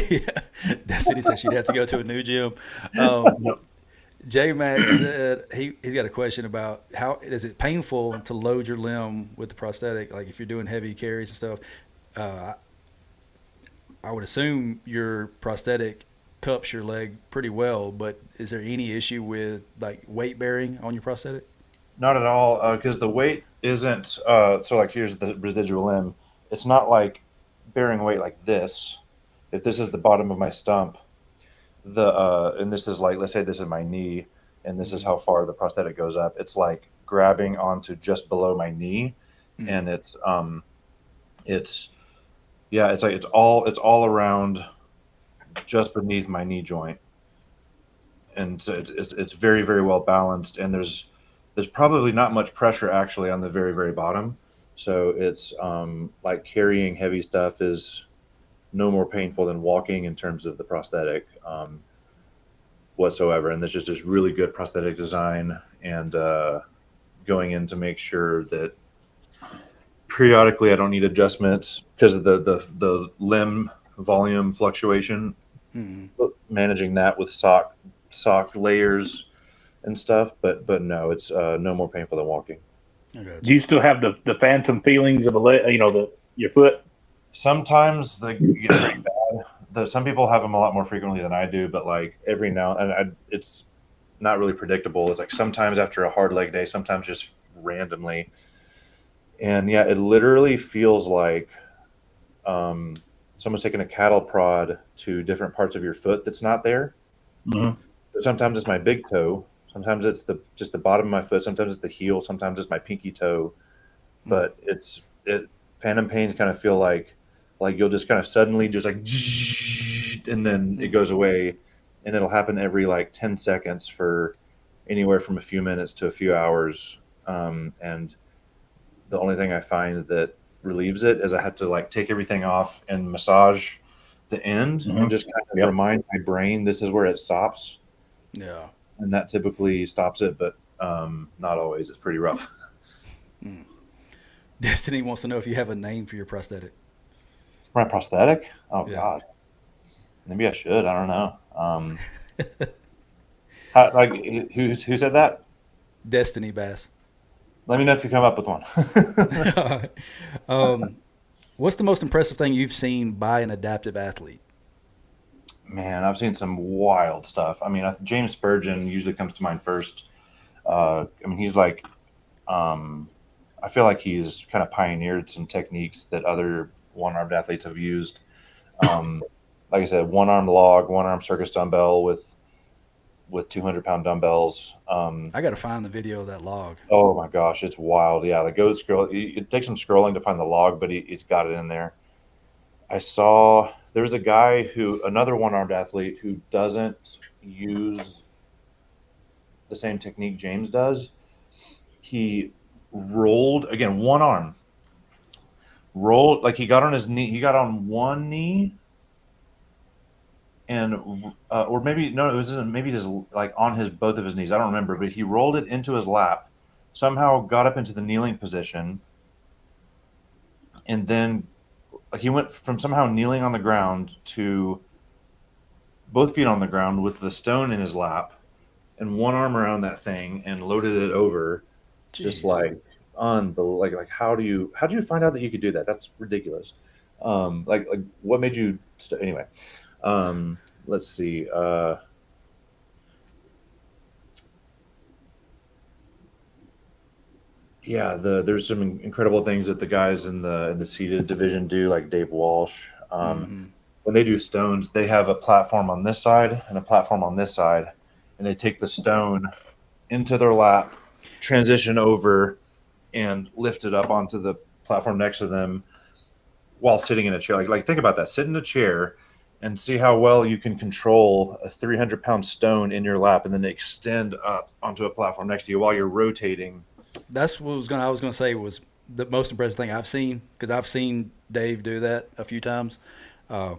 Yeah. Destiny said she'd have to go to a new gym. Um, J Max said he's got a question about how is it painful to load your limb with the prosthetic, like if you're doing heavy carries and stuff. Uh, I would assume your prosthetic cups your leg pretty well, but is there any issue with like weight bearing on your prosthetic? Not at all, because the weight isn't. So like here's the residual limb. It's not like bearing weight like this. If this is the bottom of my stump, and this is like let's say this is my knee, and this is how far the prosthetic goes up. It's like grabbing onto just below my knee, Mm. and it's yeah, it's like it's all around just beneath my knee joint, and so it's very very well balanced, and there's probably not much pressure actually on the very very bottom, so it's like carrying heavy stuff is no more painful than walking in terms of the prosthetic whatsoever, and there's just this really good prosthetic design and going in to make sure that periodically I don't need adjustments because of the limb volume fluctuation, Mm. managing that with sock layers and stuff. But no, it's no more painful than walking. I got do you still have the phantom feelings of a leg? Your foot. Sometimes they get pretty bad. Some people have them a lot more frequently than I do, but like every now and it's not really predictable. It's like sometimes after a hard leg day, sometimes just randomly. And yeah, it literally feels like um, someone's taking a cattle prod to different parts of your foot that's not there. Mm-hmm. So sometimes it's my big toe. Sometimes it's just the bottom of my foot. Sometimes it's the heel. Sometimes it's my pinky toe. you. But it phantom pains kind of feel like you'll just kind of suddenly just like and then it Mm. goes away, and it'll happen every like 10 seconds for anywhere from a few minutes to a few hours. And the only thing I find that relieves it is I have to like take everything off and massage the end Mm-hmm. and just kind of Yep. remind my brain this is where it stops, Yeah. and that typically stops it, but not always. It's pretty rough. Mm. Destiny wants to know if you have a name for your prosthetic. For my prosthetic, oh Yeah. god, maybe I should. I don't know. Like who said that? Destiny Bass. Let me know if you come up with one. um, what's the most impressive thing you've seen by an adaptive athlete? Man, I've seen some wild stuff. I mean, James Spurgeon usually comes to mind first. I mean, he's like, I feel like he's kind of pioneered some techniques that other one-armed athletes have used. Like I said, one-armed log, one-arm circus dumbbell with 200-pound dumbbells. I got to find the video of that log. Oh my gosh, it's wild. Yeah, like go scroll. It takes some scrolling to find the log, but he's got it in there. I saw there was a guy another one-armed athlete who doesn't use the same technique James does. He rolled again, one arm, rolled like he got on his knee. He got on one knee, and or maybe no, it was maybe just like on his both of his knees. I don't remember, but he rolled it into his lap. Somehow got up into the kneeling position, and then like he went from somehow kneeling on the ground to both feet on the ground with the stone in his lap and one arm around that thing and loaded it over just Jeez. like unbelievable. Like how do you find out that you could do that? That's ridiculous. Like what made you anyway? Let's see. Yeah, there's some incredible things that the guys in the seated division do, like Dave Walsh. Mm-hmm. When they do stones, they have a platform on this side and a platform on this side, and they take the stone into their lap, transition over, and lift it up onto the platform next to them while sitting in a chair. Like think about that. Sit in a chair and see how well you can control a 300-pound stone in your lap and then extend up onto a platform next to you while you're rotating. That's what I was gonna say was the most impressive thing I've seen, because I've seen Dave do that a few times. Uh,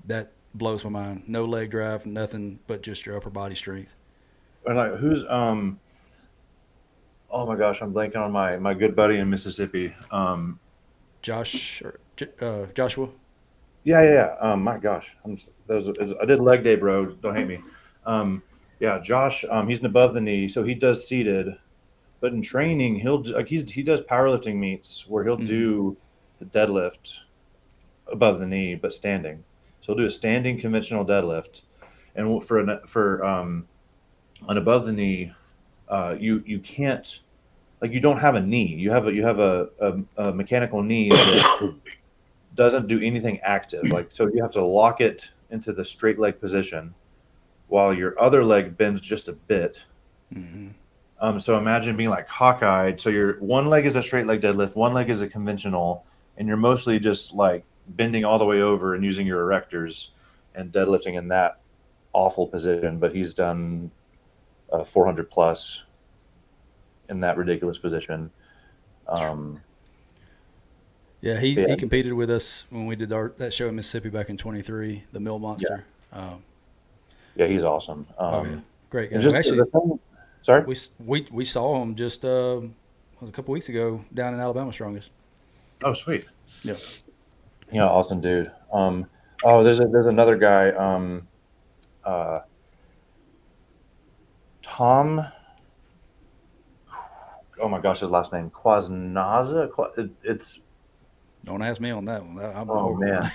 that blows my mind. No leg drive, nothing but just your upper body strength. And like who's oh my gosh, I'm blanking on my good buddy in Mississippi. Joshua. Yeah. My gosh, I did leg day, bro. Don't hate me. Um, yeah, Josh. He's an above the knee, so he does seated. But in training, he does powerlifting meets where he'll Mm-hmm. do the deadlift above the knee, but standing. So he'll do a standing conventional deadlift, and for an above the knee, you can't, like, you don't have a knee. You have a mechanical knee that doesn't do anything active. Like, so you have to lock it into the straight leg position while your other leg bends just a bit. Mm-hmm. So imagine being like cockeyed. So your one leg is a straight leg deadlift, one leg is a conventional, and you're mostly just like bending all the way over and using your erectors and deadlifting in that awful position. But he's done 400 plus in that ridiculous position. Um, Yeah, he yeah, competed with us when we did that show in Mississippi back in '23, the Mill yeah, Monster. Um, yeah, he's awesome. oh yeah, great And guy. We just actually the thing, sorry. we saw him just was a couple weeks ago down in Alabama Strongest. Oh, sweet. Yeah. Yeah, awesome dude. Oh, there's another guy. Uh, Tom. Oh my gosh, his last name Quasnaza. It's Don't ask me on that one. I'm oh horrible with man. names.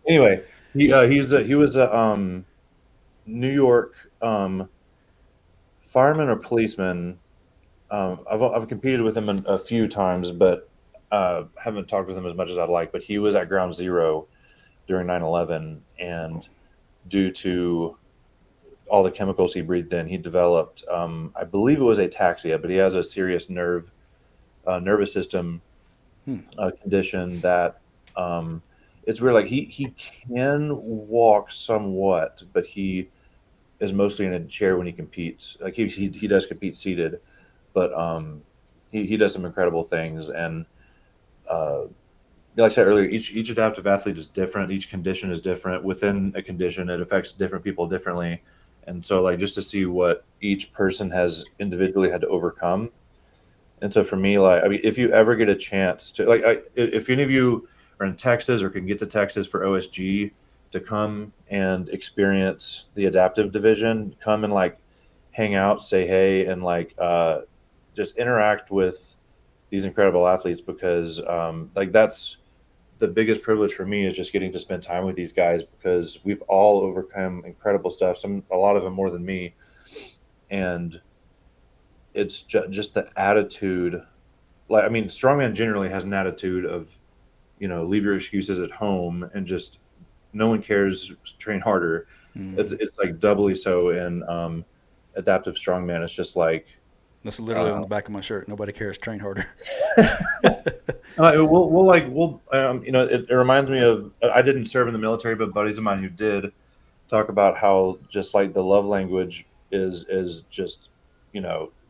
Anyway, he was a New York fireman or policeman. I've competed with him a few times, but haven't talked with him as much as I'd like. But he was at Ground Zero during 9/11, and due to all the chemicals he breathed in, he developed, I believe it was ataxia, but he has a serious nervous system Hmm. condition that it's weird. Like he can walk somewhat, but he is mostly in a chair when he competes. Like he does compete seated, but he does some incredible things. And uh, like I said earlier, each adaptive athlete is different. Each condition is different. Within a condition, it affects different people differently. And so, like, just to see what each person has individually had to overcome. And so, for me, like, I mean, if you ever get a chance to, like, if any of you are in Texas or can get to Texas for OSG to come and experience the adaptive division, come and like hang out, say hey, and like just interact with these incredible athletes, because like that's the biggest privilege for me, is just getting to spend time with these guys, because we've all overcome incredible stuff. A lot of them more than me, and it's just the attitude. Like, I mean, strongman generally has an attitude of, leave your excuses at home and just no one cares. Train harder. It's Mm. it's like doubly so in adaptive strongman. It's just like That's literally on uh, the back of my shirt. Nobody cares. Train harder. it reminds me of, I didn't serve in the military, but buddies of mine who did talk about how just like the love language is just,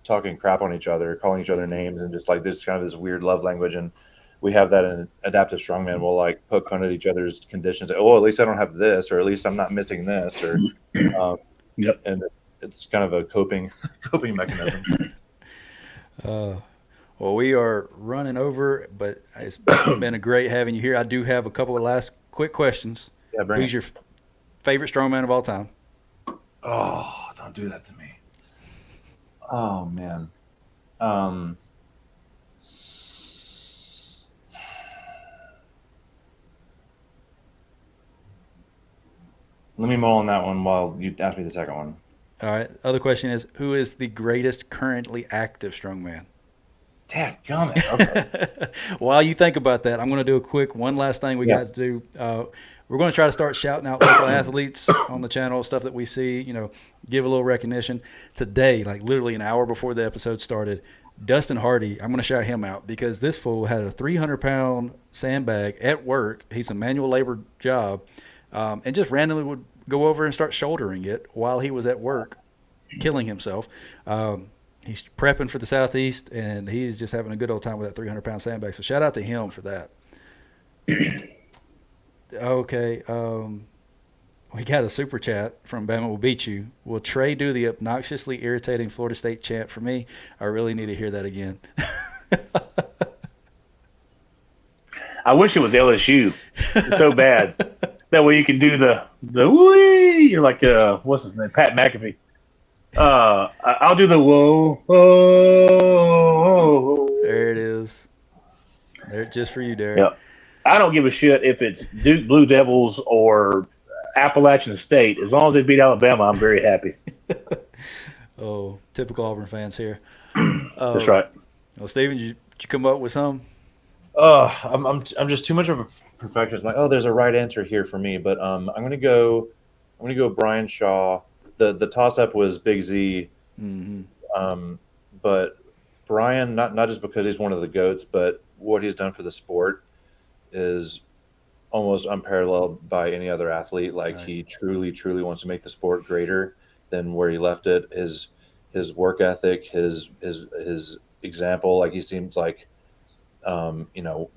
talking crap on each other, calling each other Mm. names, and just like this kind of this weird love language. And we have that in adaptive strongman. We'll like poke fun at each other's conditions. Like, oh, at least I don't have this, or at least I'm not missing this, or um, Yep. and it's kind of a coping coping mechanism. Uh, well, we are running over, but it's been a great having you here. I do have a couple of last quick questions. Yeah, bring Who's it. your favorite strongman of all time? Oh, don't do that to me. Oh man. Um, Let me mull on that one while you ask me the second one. All right. Other question is, who is the greatest currently active strongman? Dadgummit. Okay. While you think about that, I'm going to do a quick one last thing we Yeah. got to do. We're going to try to start shouting out local athletes on the channel, stuff that we see, give a little recognition. Today, like literally an hour before the episode started, Dustin Hardy, I'm going to shout him out because this fool had a 300-pound sandbag at work. He's a manual labor job, and just randomly would go over and start shouldering it while he was at work, killing himself. He's prepping for the Southeast, and he's just having a good old time with that 300-pound sandbag. So shout out to him for that. Okay. We got a super chat from Bama Will Beat You. Will Trey do the obnoxiously irritating Florida State chant for me? I really need to hear that again. I wish it was LSU. It's so bad. That way you can do the wee. You're like what's his name? Pat McAfee. I'll do the whoa, whoa. There it is. There, just for you, Derek. Yeah. I don't give a shit if it's Duke Blue Devils or Appalachian State. As long as they beat Alabama, I'm very happy. Oh, typical Auburn fans here. That's right. Well, Steven, did you come up with some? I'm just too much of a perfectionist. I'm like, there's a right answer here for me, but I'm gonna go Brian Shaw. The toss up was Big Z, but Brian, not just because he's one of the GOATs, but what he's done for the sport is almost unparalleled by any other athlete. Like Right. He truly wants to make the sport greater than where he left it. His work ethic, his example, like he seems like,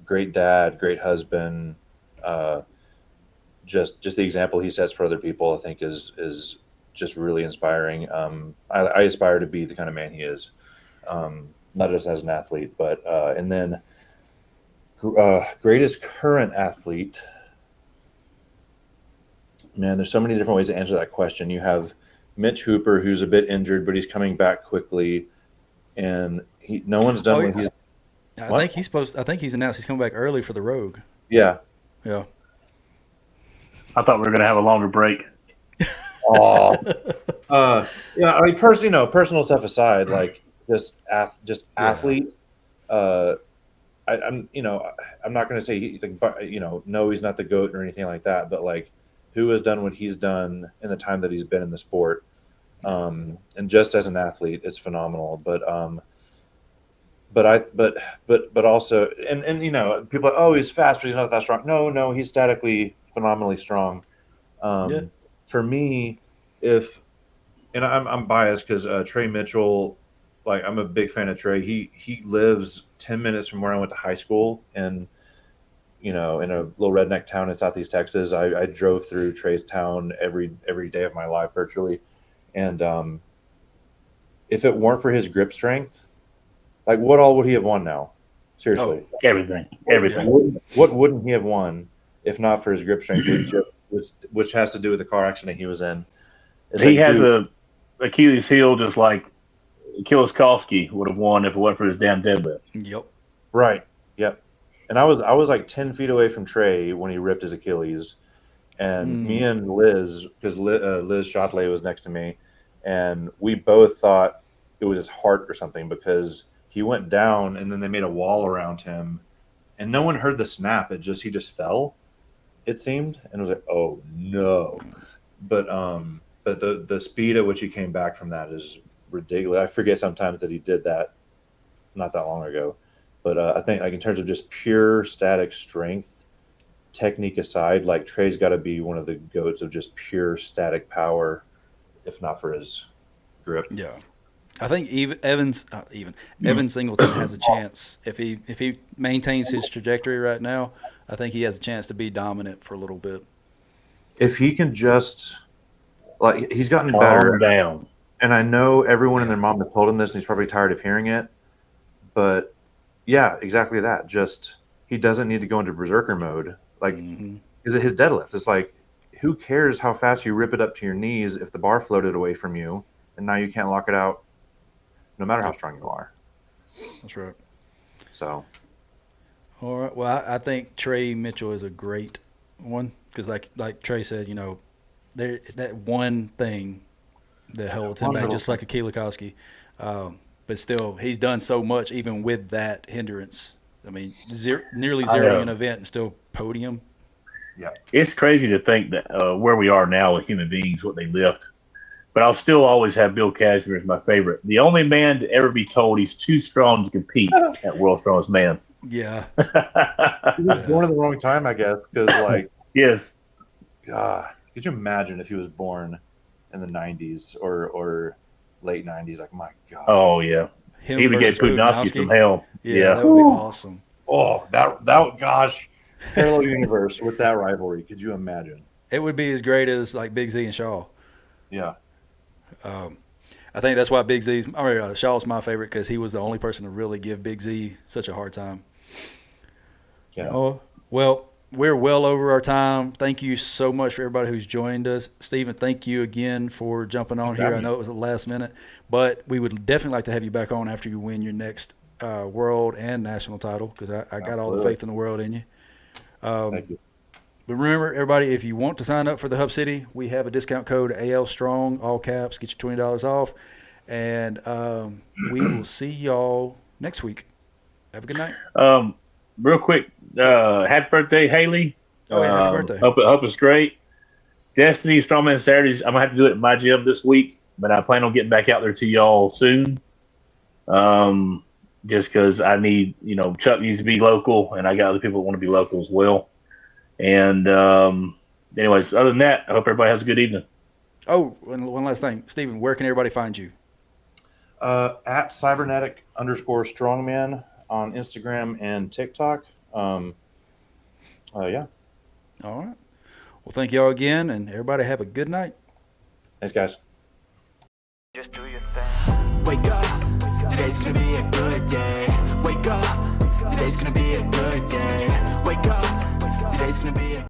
great dad, great husband. Just the example he sets for other people, I think is just really inspiring. I aspire to be the kind of man he is, not just as an athlete, but and then greatest current athlete. Man, there's so many different ways to answer that question. You have Mitch Hooper, who's a bit injured, but he's coming back quickly, and no one's done what he's. I think he's supposed. I think he's announced he's coming back early for the Rogue. Yeah. Yeah. I thought we were going to have a longer break. Oh. Yeah. I mean, personal stuff aside, like just athlete. I'm not going to say no, he's not the GOAT or anything like that, but like who has done what he's done in the time that he's been in the sport, and just as an athlete, it's phenomenal. But also, and people are, he's fast, but he's not that strong. No, he's statically phenomenally strong. For me, I'm biased because Trey Mitchell, like I'm a big fan of Trey. He lives 10 minutes from where I went to high school, and in a little redneck town in Southeast Texas. I drove through Trey's town every day of my life virtually, and if it weren't for his grip strength, like what all would he have won now? Seriously, Everything. What wouldn't he have won if not for his grip strength, which has to do with the car accident he was in? He has a Achilles heel just like Kiliskowski would have won if it wasn't for his damn deadlift. Yep. Right. Yep. And I was like 10 feet away from Trey when he ripped his Achilles, and me and Liz, because Liz Shotley was next to me, and we both thought it was his heart or something because he went down and then they made a wall around him, and no one heard the snap. He just fell, it seemed, and it was like, oh no. But the speed at which he came back from that is ridiculous. I forget sometimes that he did that not that long ago. But I think, like, in terms of just pure static strength, technique aside, like Trey's got to be one of the GOATs of just pure static power, if not for his grip. Yeah, I think Evan Singleton has a chance if he maintains his trajectory right now. I think he has a chance to be dominant for a little bit. If he can just, like, he's gotten better. Calm down. And I know everyone and their mom has told him this, and he's probably tired of hearing it, but. Yeah, exactly that. Just he doesn't need to go into berserker mode. Like, is it his deadlift? It's like, who cares how fast you rip it up to your knees if the bar floated away from you and now you can't lock it out, no matter how strong you are. That's right. So, all right. Well, I think Trey Mitchell is a great one because, like Trey said, that one thing that holds him back, just like a Kielikowski. But still, he's done so much even with that hindrance. I mean, nearly zeroing an event and still podium. Yeah, it's crazy to think that where we are now with human beings, what they lift. But I'll still always have Bill Cashmere as my favorite. The only man to ever be told he's too strong to compete at World's Strongest Man. Yeah. He was born at the wrong time, I guess, because like, yes. God, could you imagine if he was born in the 90s or late 90s? Like, my God. Oh, yeah. Him He would get versus Pugnowski some hell. Yeah, that would be awesome. Oh, that gosh, parallel universe with that rivalry. Could you imagine? It would be as great as like Big Z and Shaw. Yeah. I think that's why Shaw's my favorite, because he was the only person to really give Big Z such a hard time. Yeah. Oh, well, we're well over our time. Thank you so much for everybody who's joined us. Stephen, thank you again for jumping on here. I know it was the last minute, but we would definitely like to have you back on after you win your next world and national title, because I got all the faith in the world in you. Thank you. But remember, everybody, if you want to sign up for the Hub City, we have a discount code ALSTRONG, all caps, get you $20 off. And we will see y'all next week. Have a good night. Real quick, happy birthday, Haley. Oh, yeah, happy birthday. Hope it's great. Destiny Strongman Saturdays, I'm going to have to do it in my gym this week, but I plan on getting back out there to y'all soon. Just because I need, Chuck needs to be local, and I got other people that want to be local as well. And anyways, other than that, I hope everybody has a good evening. Oh, one last thing. Stephen, where can everybody find you? At cybernetic_strongman on Instagram and TikTok. Yeah. All right. Well, thank you all again, and everybody have a good night. Thanks, guys. Just do your thing. Wake up. Today's gonna be a good day. Wake up. Today's gonna be a good day. Wake